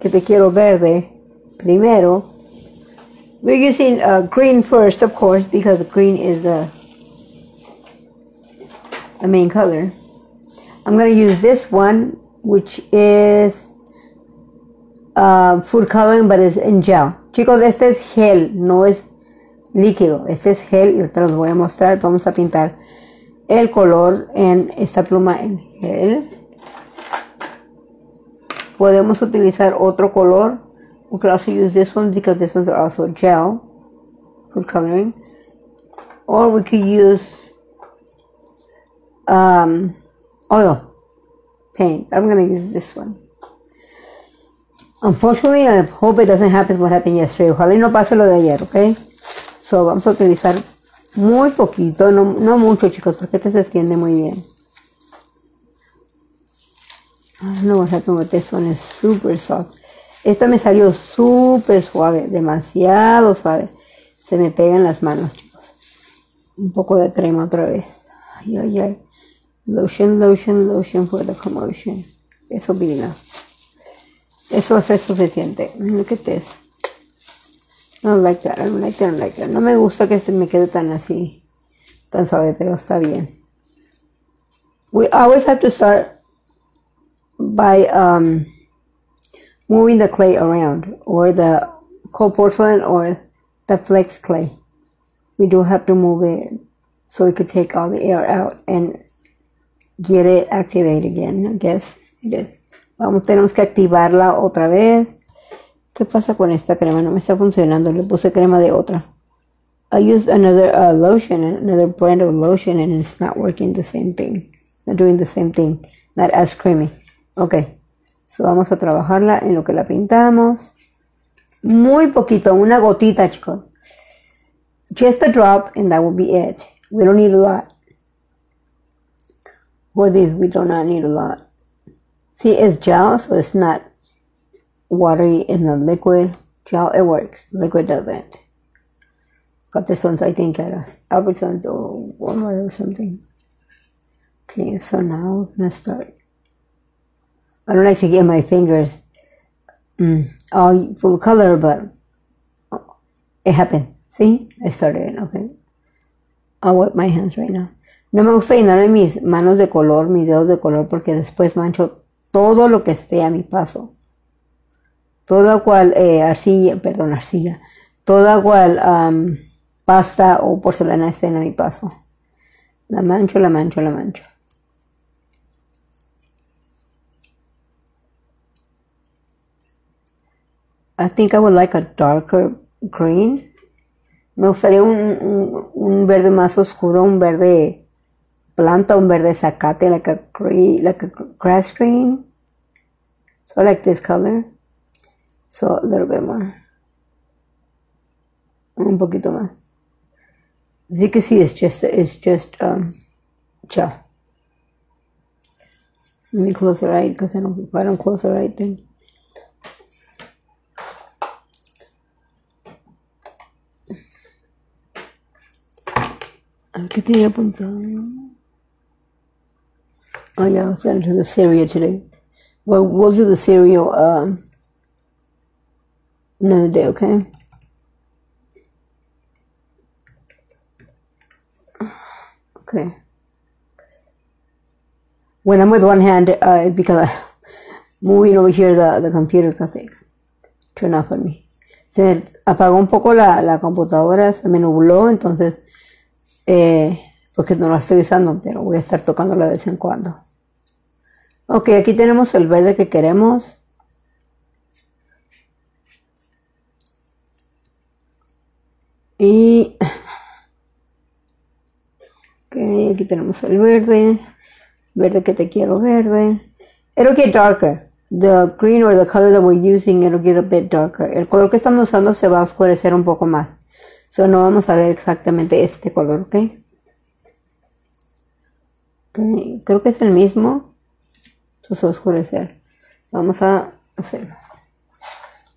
que te quiero verde, primero. We're using green first, of course, because green is the main color. I'm going to use this one, which is food coloring, but it's in gel. Chicos, este es gel, no es líquido. Este es gel y ahorita los voy a mostrar. Vamos a pintar el color en esta pluma en gel. Podemos utilizar otro color. We could also use this one because this one's also gel for coloring. Or we could use oil paint. I'm going to use this one. Unfortunately, I hope it doesn't happen what happened yesterday. Ojalá y no pase lo de ayer, ¿ok? So, vamos a utilizar muy poquito, no mucho, chicos, porque este se extiende muy bien. I don't know what happened with this one. It's super soft. Esta me salió súper suave, demasiado suave. Se me pega en las manos, chicos. Un poco de crema otra vez. Ay, ay, ay. Lotion, lotion, lotion for the commotion. Eso will be enough. Eso va a ser suficiente. Look at this. I don't like that, I don't like that, I don't like that. No me gusta que se me quede tan así, tan suave, pero está bien. We always have to start by moving the clay around, or the cold porcelain, or the flex clay. We do have to move it so we could take all the air out and get it activated again. I guess it is. Tenemos que activarla otra vez. ¿Qué pasa con esta crema? No me está funcionando. Le puse crema de otra. I used another lotion, another brand of lotion, and it's not working the same thing. Not doing the same thing. Not as creamy. Okay. So vamos a trabajarla en lo que la pintamos. Muy poquito, una gotita, chicos. Just a drop, and that will be it. We don't need a lot. For this, we do not need a lot. See, it's gel, so it's not watery, it's not liquid. Gel, it works. Liquid doesn't. Got this ones, I think, at Albertsons or Walmart or something. Okay, so now we're going to start. I don't like to get my fingers all full color, but it happened. See? I started it, okay. I'll wipe my hands right now. No me gusta llenarme mis manos de color, mis dedos de color, porque después mancho todo lo que esté a mi paso. Toda cual arcilla, toda cual pasta o porcelana esté a mi paso. La mancho, la mancho, la mancho. I think I would like a darker green. Me gustaría un verde más oscuro, un verde planta, un verde zacate, like a grass green. So I like this color. So a little bit more. Un poquito más. As you can see, it's just gel. Let me close the right, because if I don't close the right, then ¿qué tenía apuntado? Oh yeah, I was going to do the cereal today. Well, we'll do the cereal another day, okay? Okay. When I'm with one hand, it's because I'm moving over here the computer, because it turned off on me. Se me apagó un poco la computadora, se me nubló, entonces porque no la estoy usando, pero voy a estar tocándola de vez en cuando. Ok, aquí tenemos el verde que queremos. Y ok, aquí tenemos el verde. Verde que te quiero, verde. It'll get darker. The green or the color that we're using, it'll get a bit darker. El color que estamos usando se va a oscurecer un poco más. So no vamos a ver exactamente este color, ¿ok? Okay, creo que es el mismo. Eso se va a oscurecer. Vamos a hacerlo.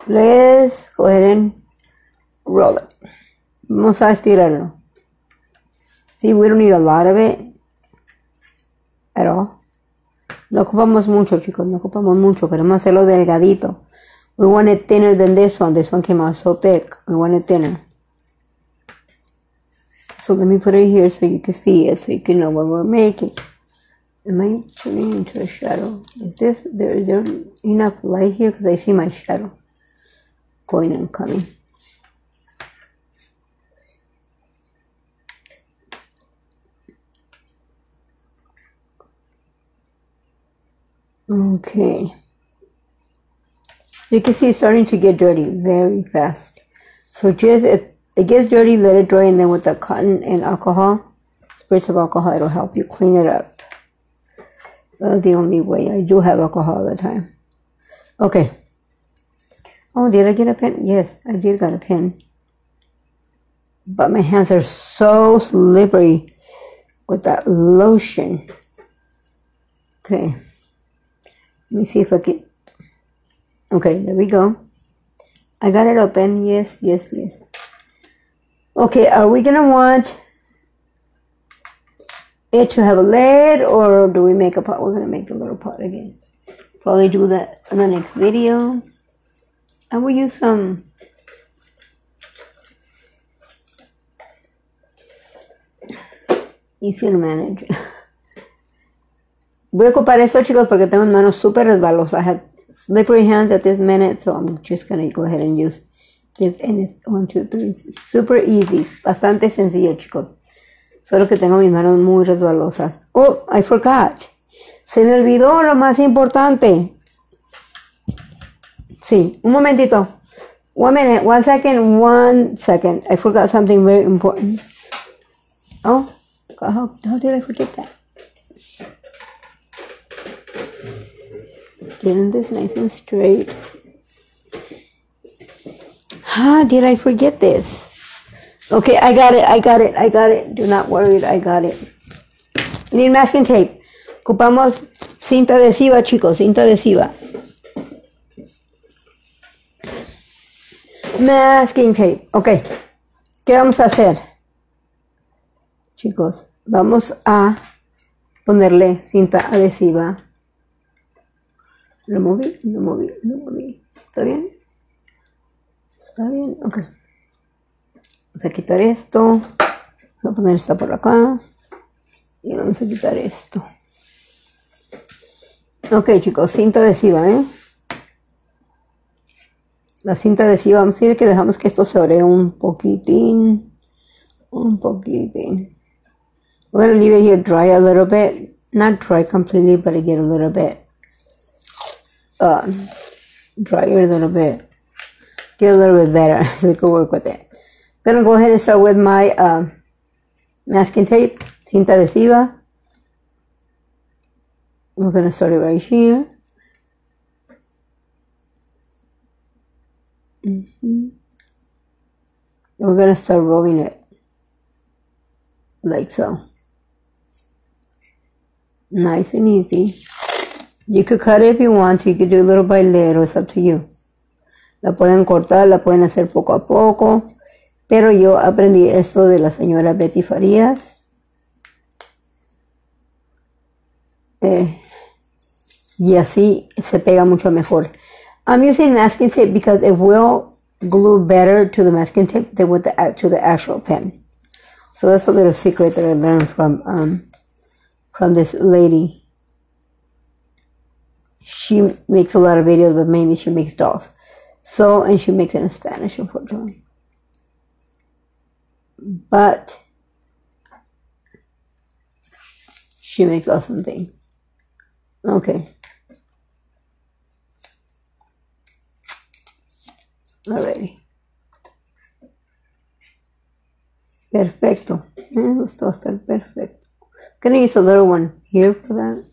Let's go ahead and roll it. Vamos a estirarlo. See, we don't need a lot of it at all. No ocupamos mucho, chicos, no ocupamos mucho. Queremos hacerlo delgadito. We want it thinner than this one. This one came out so thick. We want it thinner. So let me put it here so you can see it, so you can know what we're making. Am I turning into a shadow? Is there enough light here? Because I see my shadow going and coming. Okay. You can see it's starting to get dirty very fast. So just if it gets dirty, let it dry, and then with the cotton and alcohol, spritz of alcohol, it'll help you clean it up. That's the only way. I do have alcohol all the time. Okay. Oh, did I get a pen? Yes, I did get a pen. But my hands are so slippery with that lotion. Okay. Let me see if I can. Okay, there we go. I got it open. Yes, yes, yes. Okay, are we going to want it to have a lid, or do we make a pot? We're going to make a little pot again. Probably do that in the next video. I will use some easy to manage. Voy a ocupar eso, chicos, porque tengo manos súper resbalosas. I have slippery hands at this minute, so I'm just going to go ahead and use this. And it's 1, 2, 3. It's super easy. Bastante sencillo, chicos. Solo que tengo mis manos muy resbalosas. Oh, I forgot. Se me olvidó lo más importante. Sí, un momentito. 1 minute, 1 second, 1 second. I forgot something very important. Oh, how did I forget that? Getting this nice and straight. How did I forget this? Okay, I got it. Do not worry, I got it. Need masking tape. Ocupamos cinta adhesiva, chicos, cinta adhesiva. Masking tape. Ok. ¿Qué vamos a hacer? Chicos, vamos a ponerle cinta adhesiva. Lo moví. ¿Está bien? ¿Está bien? Ok. Vamos a quitar esto. Vamos a poner esto por acá. Y vamos a quitar esto. Ok, chicos, cinta adhesiva, ¿eh? La cinta adhesiva, vamos a decir que dejamos que esto se ore un poquitín. We're going to leave it here dry a little bit. Not dry completely, but I get a little bit drier a little bit. Get a little bit better so we can work with it. I'm going to go ahead and start with my masking tape, cinta adhesiva. We're going to start it right here. And we're going to start rolling it like so. Nice and easy. You could cut it if you want to. You could do little by little. It's up to you. La pueden cortar, la pueden hacer poco a poco. Pero yo aprendí esto de la señora Betty Farías. Y así se pega mucho mejor. I'm using masking tape because it will glue better to the masking tape than with to the actual pen. So that's a little secret that I learned from this lady. She makes a lot of videos, but mainly she makes dolls. So, and she makes it in Spanish, unfortunately. But she makes awesome things. Okay. Alrighty. Perfecto. Esto va a estar perfecto. Gonna use a little one here for that.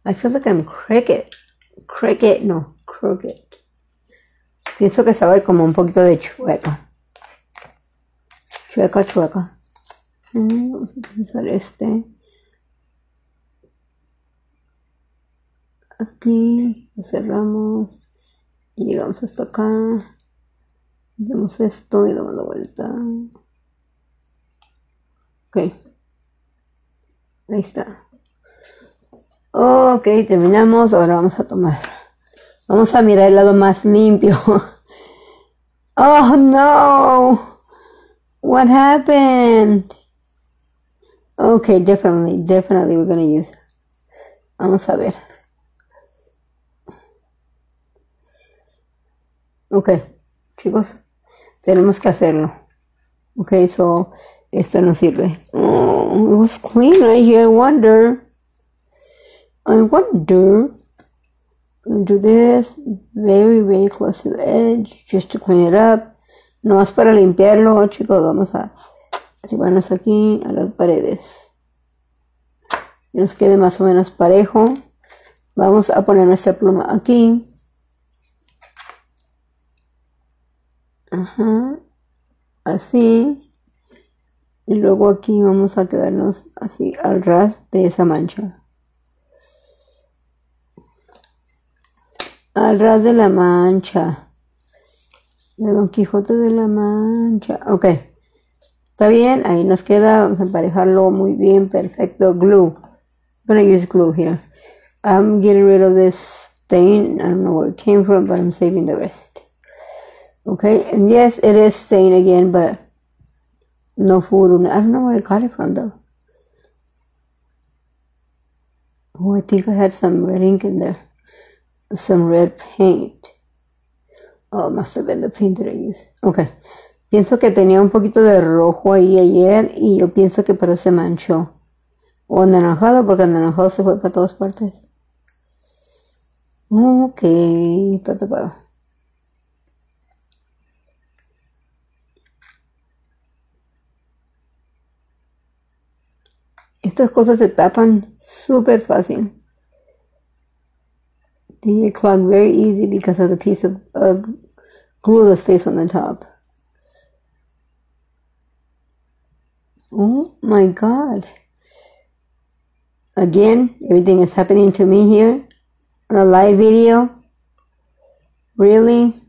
I feel like I'm crooked. Crooked. Pienso que sabe como un poquito de chueca. Chueca. Vamos a utilizar este. Aquí lo cerramos. Y llegamos hasta acá. Hacemos esto y damos la vuelta. Ok. Ahí está. Ok, terminamos. Ahora vamos a tomar. Vamos a mirar el lado más limpio. Oh no. What happened? Okay, definitely we're gonna use. Vamos a ver. Ok, chicos, tenemos que hacerlo. Ok, so esto no sirve. Oh, it was clean right here, I wonder. I wonder, I'm gonna do this very, very close to the edge, just to clean it up. No más para limpiarlo, chicos, vamos a arribarnos aquí a las paredes. Que nos quede más o menos parejo. Vamos a poner nuestra pluma aquí. Ajá. Así. Y luego aquí vamos a quedarnos así al ras de esa mancha. Al ras de la mancha. De Don Quijote de la Mancha. Ok. Está bien, ahí nos queda. Vamos a emparejarlo muy bien. Perfecto. Glue. I'm gonna use glue here. I'm getting rid of this stain. I don't know where it came from, but I'm saving the rest. Okay, and yes, it is stained again, but no food. I don't know where I got it from though. Oh, I think I had some red ink in there. Some red paint. Oh, must have been the paint that I used. Okay. Pienso que tenía un poquito de rojo ahí ayer y yo pienso que por eso se manchó. O anaranjado, porque anaranjado se fue para todas partes. Ok, está tapado. Estas cosas se tapan súper fácil. They get clogged very easy because of the piece of glue that stays on the top. Oh my God. Again, everything is happening to me here on a live video. Really?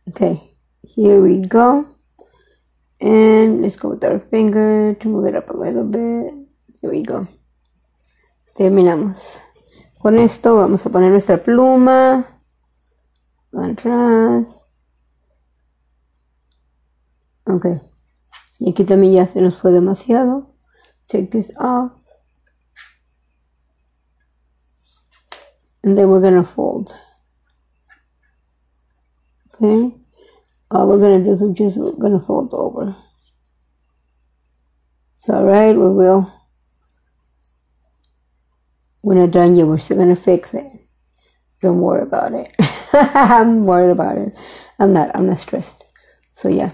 Okay, here we go. And let's go with our finger to move it up a little bit. There we go. Terminamos. Con esto vamos a poner nuestra pluma. Atrás. Ok. Y aquí también ya se nos fue demasiado. Take this off. And then we're gonna fold. Okay. All we're gonna do is we're gonna fold over. It's alright, we will. We're not done yet, we're still gonna fix it. Don't worry about it. I'm worried about it. I'm not stressed. So yeah.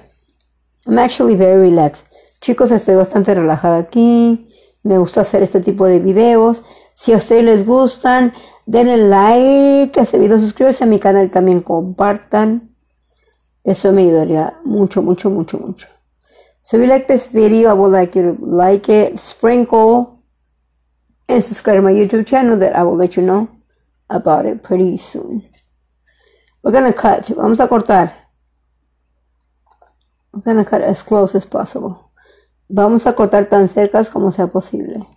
I'm actually very relaxed. Chicos, estoy bastante relajada aquí. Me gusta hacer este tipo de videos. Si a ustedes les gustan, denle like a este video, suscríbanse a mi canal y también compartan. Eso me ayudaría mucho, mucho, mucho, mucho. So if you like this video, I would like you to like it, sprinkle, and subscribe to my YouTube channel that I will let you know about it pretty soon. We're gonna cut. Vamos a cortar. We're gonna cut as close as possible. Vamos a cortar tan cerca como sea posible.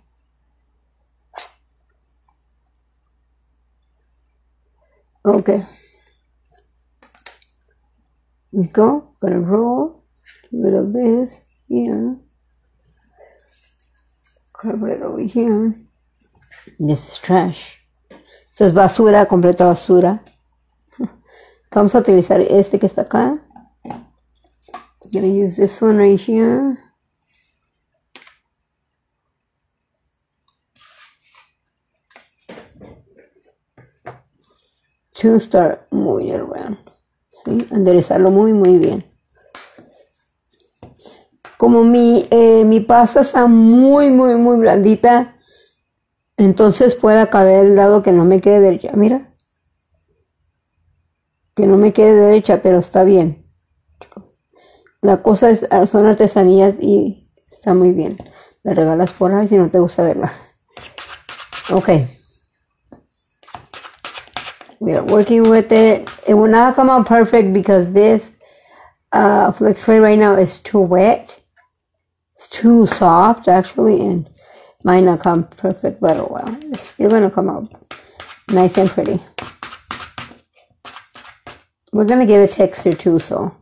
Okay. We go. Gonna roll. Get rid of this here. Cover it over here. This is trash. Esto es basura, completa basura. Vamos a utilizar este que está acá. I'm gonna use this one right here. To start moving it around. ¿Sí? Enderezarlo muy, muy bien. Como mi pasta está muy, muy, muy blandita, entonces pueda caber el lado que no me quede derecha. Mira. Que no me quede derecha, pero está bien. La cosa es, son artesanías y está muy bien. La regalas por ahí si no te gusta verla. Okay. We are working with it. It will not come out perfect because this flex clay right now is too wet. It's too soft actually, and might not come perfect, but oh well. It's still gonna come out nice and pretty. We're gonna give it texture too, so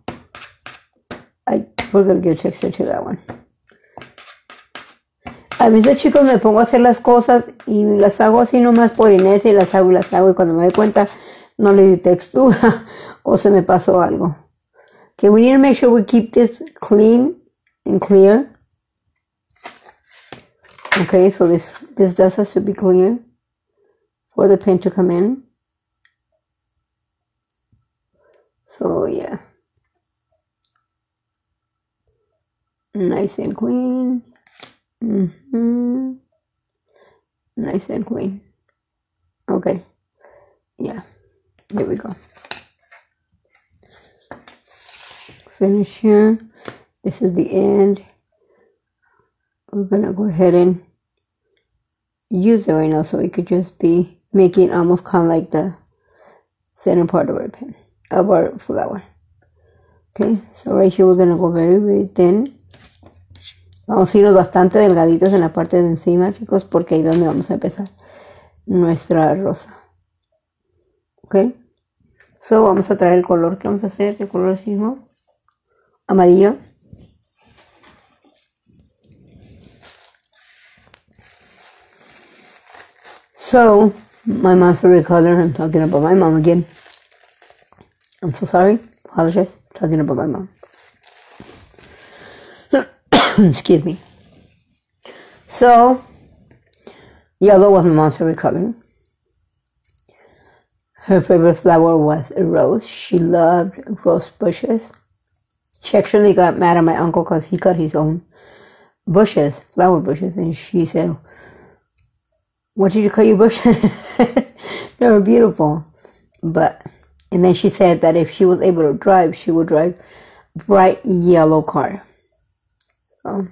we're gonna give texture to that one. A veces, chicos, me pongo a hacer las cosas y las hago así nomás por inercia y las hago y cuando me doy cuenta no le di textura o se me pasó algo. Okay, we need to make sure we keep this clean and clear. Okay, so this dust has to be clear for the pen to come in. So yeah, nice and clean. Nice and clean. Okay, yeah, there we go. Finish here. This is the end. I'm gonna go ahead and use it right now so it could just be making almost kind of like the center part of our pen, of our flower. Okay, so right here we're gonna go very, very thin. Vamos a irnos bastante delgaditos en la parte de encima, chicos, porque ahí es donde vamos a empezar nuestra rosa. Ok, so vamos a traer el color que vamos a hacer, el color mismo, amarillo. So, my mom's favorite color, I'm talking about my mom again. I'm so sorry, apologize, talking about my mom. Excuse me. So, yellow was my mom's favorite color. Her favorite flower was a rose. She loved rose bushes. She actually got mad at my uncle because he cut his own bushes, flower bushes, and she said, "What did you cut your bushes?" They were beautiful. And then she said that if she was able to drive, she would drive bright yellow car. So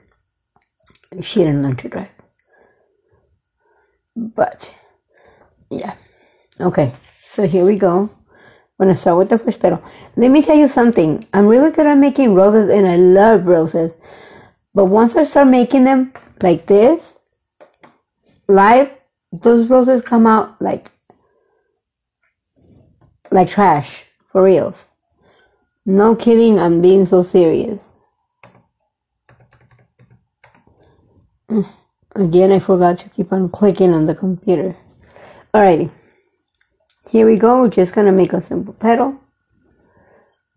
she didn't learn to drive. But yeah. Okay, so here we go. I'm gonna start with the first petal. Let me tell you something. I'm really good at making roses and I love roses. But once I start making them like this, live, those roses come out like trash, for reals. No kidding, I'm being so serious. Again, I forgot to keep on clicking on the computer. Alrighty. Here we go. We're just going to make a simple petal.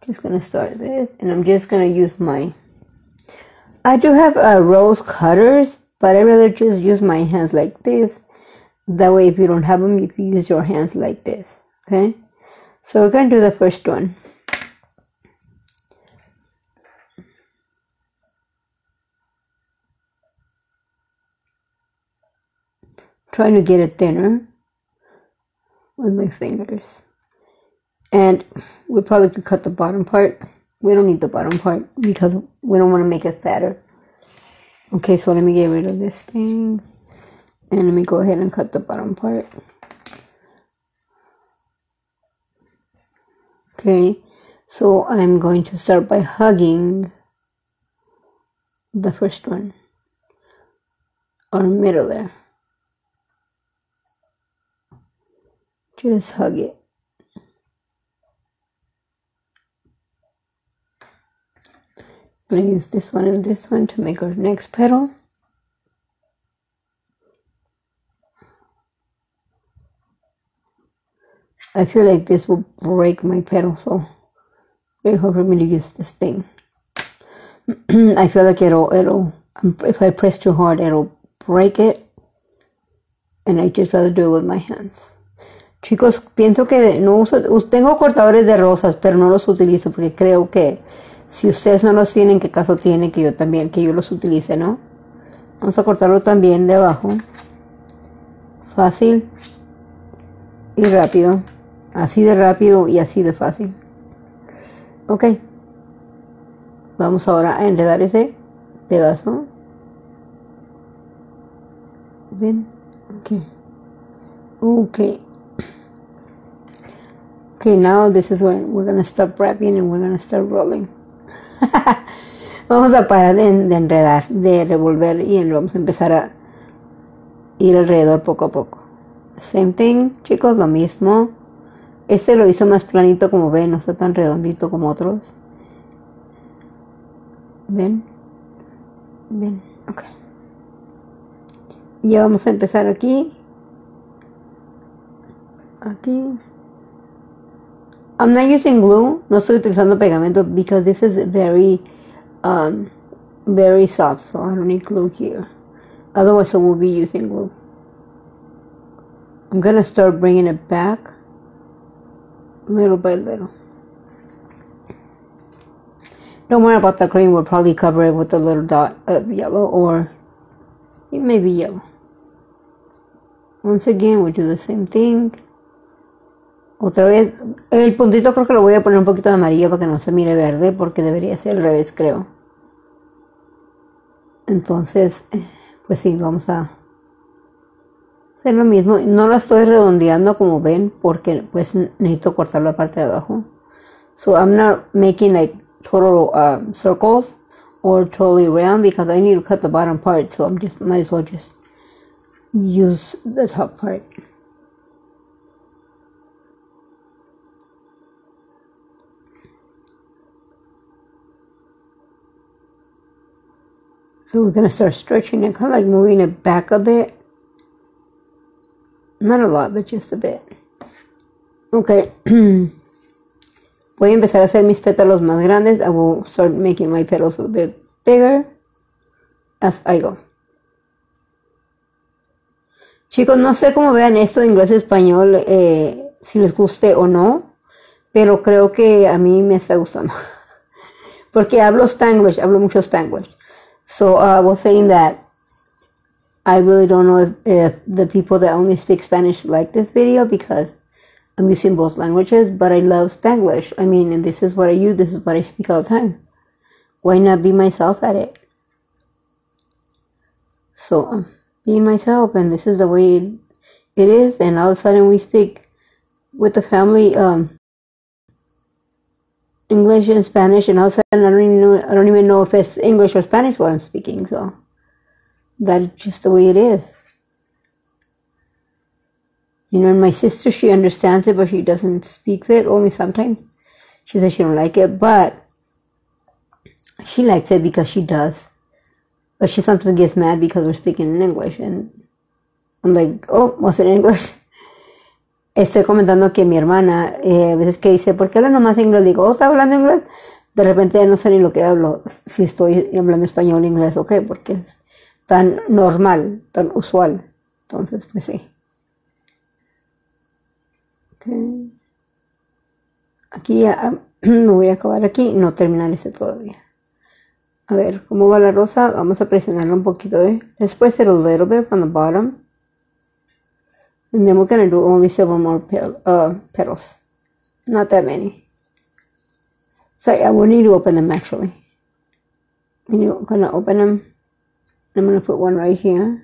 Just going to start this. And I'm just going to use my... I do have rose cutters, but I'd rather just use my hands like this. That way, if you don't have them, you can use your hands like this. Okay? So we're going to do the first one. Trying to get it thinner with my fingers. And we probably could cut the bottom part. We don't need the bottom part because we don't want to make it fatter. Okay, so let me get rid of this thing. And let me go ahead and cut the bottom part. Okay, so I'm going to start by hugging the first one. Or middle there. Just hug it. I'm going to use this one and this one to make our next petal. I feel like this will break my petal, so very hard for me to use this thing. I feel like it'll, if I press too hard, it'll break it. And I just rather do it with my hands. Chicos, pienso que no uso, tengo cortadores de rosas, pero no los utilizo porque creo que si ustedes no los tienen, ¿qué caso tiene que yo los utilice, no? Vamos a cortarlo también de abajo. Fácil y rápido. Así de rápido y así de fácil. Ok. Vamos ahora a enredar ese pedazo. ¿Ven? Ok. Ok. Okay, now this is when we're going to stop wrapping and we're going to start rolling. Vamos a parar de enredar, de revolver y vamos a empezar a ir alrededor poco a poco. Same thing, chicos, lo mismo. Este lo hizo más planito, como ven, no está tan redondito como otros. ¿Ven? ¿Ven? Ok. Y ya vamos a empezar aquí. Aquí. I'm not using glue, no estoy utilizando pegamento because this is very soft, so I don't need glue here. Otherwise, I will be using glue. I'm gonna start bringing it back little by little. Don't worry about the green. We'll probably cover it with a little dot of yellow, or it may be yellow. Once again, we'll do the same thing. Otra vez, el puntito creo que lo voy a poner un poquito de amarillo para que no se mire verde, porque debería ser al revés, creo. Entonces, pues sí, vamos a hacer lo mismo. No la estoy redondeando como ven, porque pues necesito cortar la parte de abajo. So I'm not making like total circles or totally round, because I need to cut the bottom part. So I'm just might as well just use the top part. So we're going to start stretching it, kind of like moving it back a bit. Not a lot, but just a bit. Okay. Voy a empezar a hacer mis pétalos más grandes. I will start making my petals a bit bigger as I go. Chicos, no sé cómo vean esto de inglés y español, si les guste o no, pero creo que a mí me está gustando. Porque hablo Spanglish, hablo mucho Spanglish. So I was saying that I really don't know if the people that only speak Spanish like this video, because I'm using both languages, but I love Spanglish. I mean, and this is what I use, this is what I speak all the time. Why not be myself at it? So being myself, and this is the way it is, and all of a sudden we speak with the family English and Spanish, and all of a sudden I don't even know if it's English or Spanish what I'm speaking. So that's just the way it is. You know, and my sister, she understands it, but she doesn't speak it, only sometimes. She says she don't like it, but she likes it because she does. But she sometimes gets mad because we're speaking in English, and I'm like, oh, was it English? Estoy comentando que mi hermana, a veces que dice, ¿por qué habla nomás inglés? Digo, oh, ¿está hablando inglés? De repente no sé ni lo que hablo, si estoy hablando español o inglés o qué, porque es tan normal, tan usual. Entonces, pues sí. Okay. Aquí ya me voy a acabar aquí y no terminar este todavía. A ver, ¿cómo va la rosa? Vamos a presionarla un poquito, Let's press it a little bit from the bottom. And then we're going to do only several more petals. Not that many. So yeah, we need to open them actually. We're going to open them. I'm going to put one right here.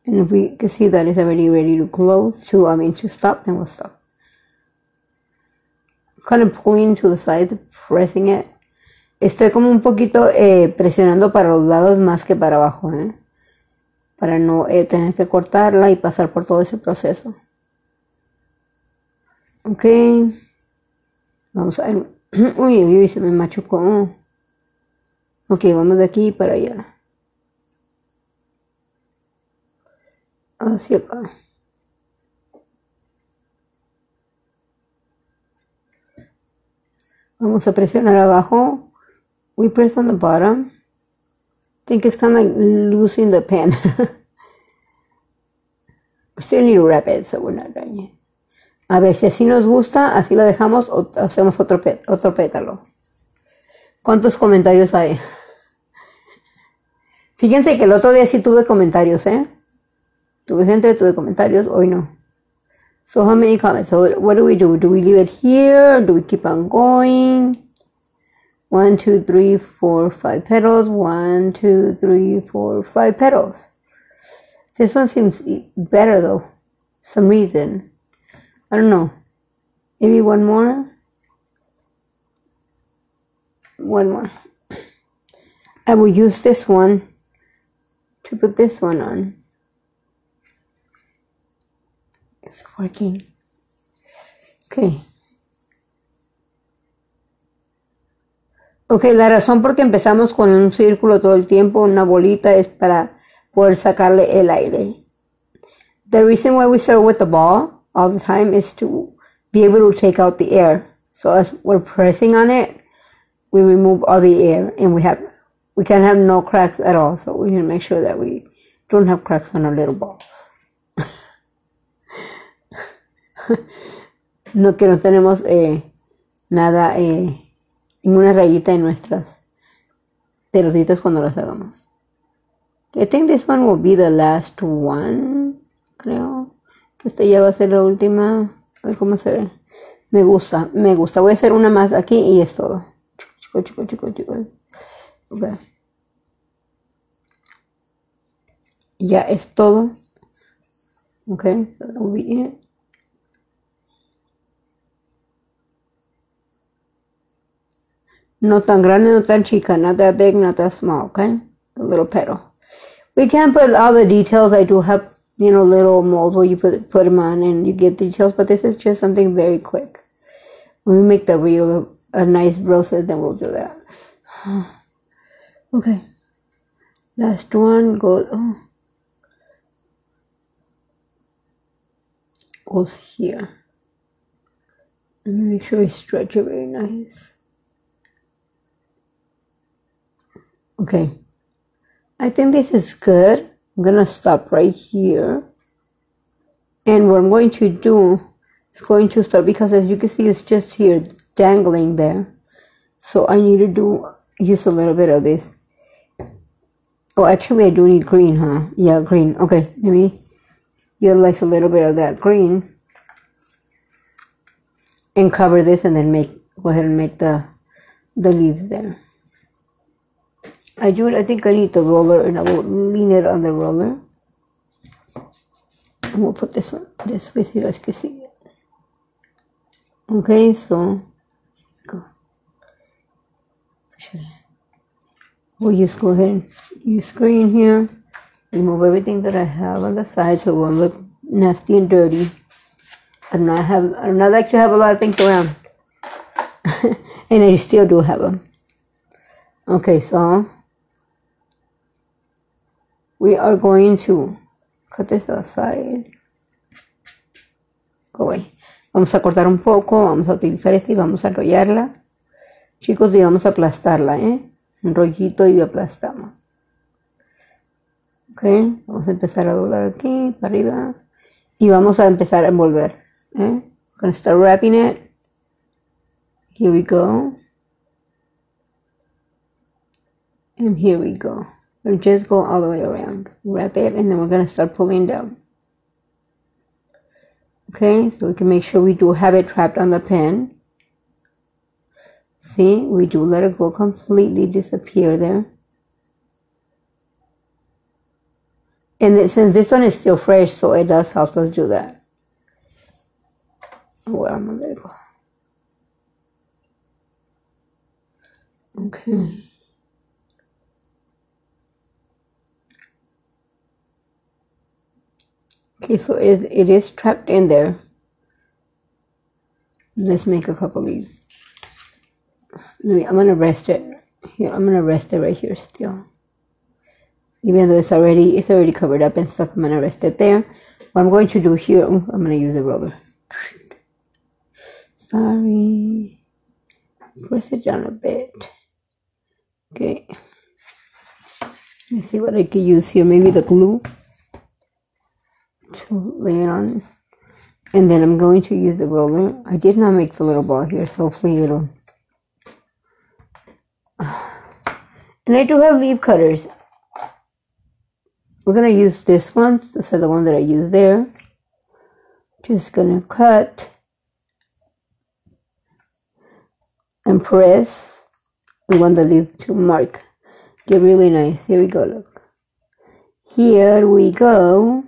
And if we can see that it's already ready to close, to stop, then we'll stop. Kind of pulling to the side, pressing it. Estoy como un poquito presionando para los lados más que para abajo, para no tener que cortarla y pasar por todo ese proceso. Ok. Vamos a ver. Uy, se me machucó. Ok, vamos de aquí para allá. Hacia acá. Vamos a presionar abajo. We press on the bottom. I think it's kind of like losing the pen. We still need to wrap it, so we're not done yet. A ver, si así nos gusta, así la dejamos o hacemos otro pétalo. ¿Cuántos comentarios hay? Fíjense que el otro día sí tuve comentarios, tuve comentarios, hoy no. So how many comments? So what do? Do we leave it here? Do we keep on going? 1, 2, 3, 4, 5 petals. 1, 2, 3, 4, 5 petals. This one seems better though. Some reason. I don't know. Maybe one more. One more. I will use this one to put this one on. It's working. Okay. Ok, la razón por qué empezamos con un círculo todo el tiempo, una bolita, es para poder sacarle el aire. The reason why we start with the ball all the time is to be able to take out the air. So as we're pressing on it, we remove all the air and we have we can't have no cracks at all. So we need to make sure that we don't have cracks on our little balls. No, que no tenemos nada, ninguna rayita en nuestras pelotitas cuando las hagamos. I think this one will be the last one, creo. Que esta ya va a ser la última. A ver cómo se ve. Me gusta, me gusta. Voy a hacer una más aquí y es todo. Chicos. Okay. Ya es todo. Okay, so that will be it. No tan grande, no tan chica, not that big, not that small, okay? A little petal. We can't put all the details. I do have, you know, little molds where you put them on and you get details, but this is just something very quick. When we make the real, a nice roses, then we'll do that. Okay. Last one goes, goes here. Let me make sure we stretch it very nice. Okay, I think this is good. I'm gonna stop right here. And what I'm going to do is going to start, because as you can see, it's just here dangling there. So I need to use a little bit of this. Oh, actually I do need green, huh? Yeah, green. Okay, let me utilize a little bit of that green and cover this, and then go ahead and make the leaves there. I think I need the roller, and I will lean it on the roller. And we'll put this one this way so you guys can see it. Okay, so go. We'll just go ahead and use green here. Remove everything that I have on the side so it won't look nasty and dirty. I do not like to have a lot of things around. And I still do have them. Okay, so we are going to cut this aside. Go away. Vamos a cortar un poco, vamos a utilizar esta y vamos a enrollarla. Chicos, y vamos a aplastarla, un rollito y aplastamos. Ok, vamos a empezar a doblar aquí, para arriba. Y vamos a empezar a envolver. I'm going to start wrapping it. Here we go. And here we go. We'll just go all the way around. Wrap it, and then we're going to start pulling down. Okay, so we can make sure we do have it trapped on the pen. See, we do let it go completely disappear there. And since this one is still fresh, so it does help us do that. Well, I'm going to let it go. Okay. Okay, so it is trapped in there. Let's make a couple of these. I'm gonna rest it here. I'm gonna rest it right here still. Even though it's already covered up and stuff, I'm gonna rest it there. What I'm going to do here, I'm gonna use the roller. Sorry. Press it down a bit. Okay. Let's see what I could use here. Maybe the glue to lay it on. And then I'm going to use the roller. I did not make the little ball here, so hopefully it'll... And I do have leaf cutters. We're going to use this one. This is the one that I used there. Just going to cut and press. We want the leaf to mark. Get really nice. Here we go, look. Here we go.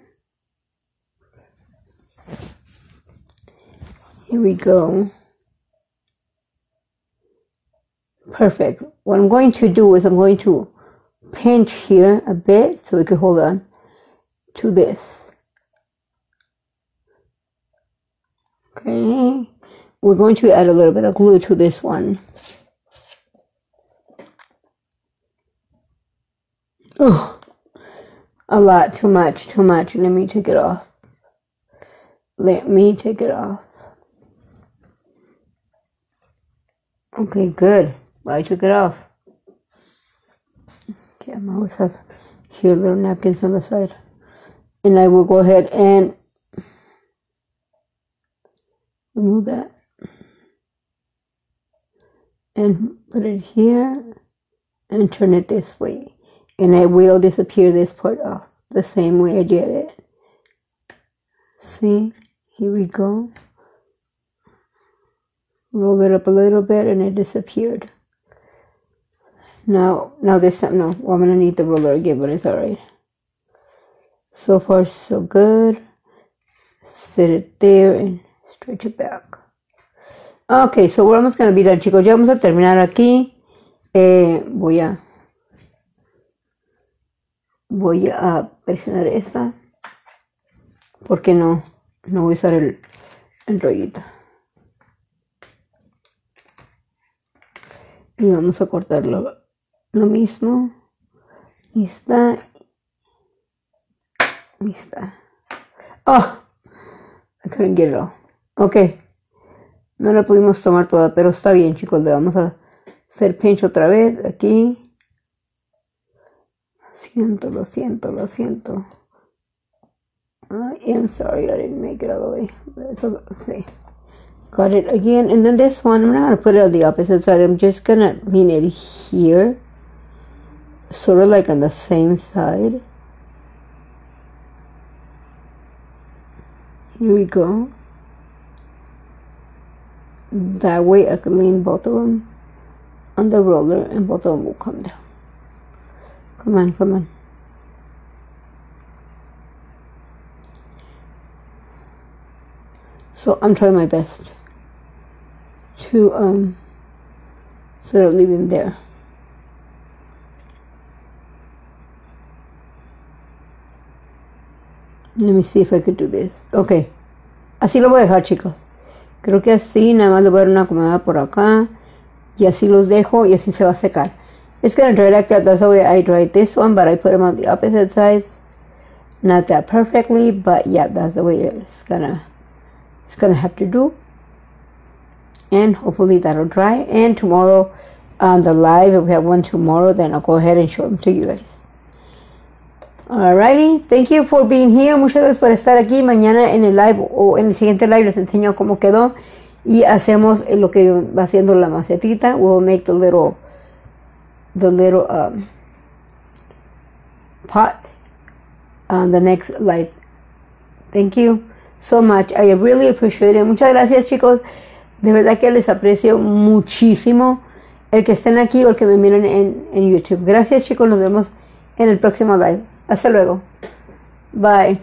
Here we go. Perfect. What I'm going to do is I'm going to pinch here a bit so we can hold on to this. Okay. We're going to add a little bit of glue to this one. Oh, a lot, too much. Let me take it off. Let me take it off. Okay, good. I took it off. Okay, I always have here little napkins on the side. And I will go ahead and remove that. And put it here and turn it this way. And I will disappear this part off the same way I did it. See, here we go. Roll it up a little bit and it disappeared. Now there's something. No, well, I'm gonna need the roller again, but it's alright. So far, so good. Set it there and stretch it back. Okay, so we're almost gonna be done, chicos. Ya vamos a terminar aquí. Voy a presionar esta porque no voy a usar el rollito. Y vamos a cortarlo lo mismo. Ahí está. Ahí está. Oh, I couldn't get it all. Ok. No la pudimos tomar toda, pero está bien, chicos. Le vamos a hacer pinch otra vez aquí. Lo siento. I am sorry I didn't make it all the way. So, see. Got it again. And then this one, I'm not going to put it on the opposite side. I'm just going to lean it here. Sort of like on the same side. Here we go. That way I can lean both of them on the roller and both of them will come down. Come on. So I'm trying my best to sort of leave him there. Let me see if I could do this. Okay. Así lo voy a dejar, chicos. Creo que así, nada más le voy a dar una acomodada por acá. Y así los dejo y así se va a secar. It's going to dry like that. That's the way I dried this one, but I put them on the opposite sides. Not that perfectly, but yeah, that's the way it's gonna have to do. And hopefully that'll dry. And tomorrow on the live, if we have one tomorrow, then I'll go ahead and show them to you guys. Alrighty, thank you for being here. Muchas gracias por estar aquí. Mañana en el live o en el siguiente live les enseño cómo quedó y hacemos lo que va haciendo la macetita. We'll make the little pot on the next live. Thank you so much. I really appreciate it. Muchas gracias, chicos. De verdad que les aprecio muchísimo el que estén aquí o el que me miren en YouTube. Gracias, chicos. Nos vemos en el próximo live. Hasta luego. Bye.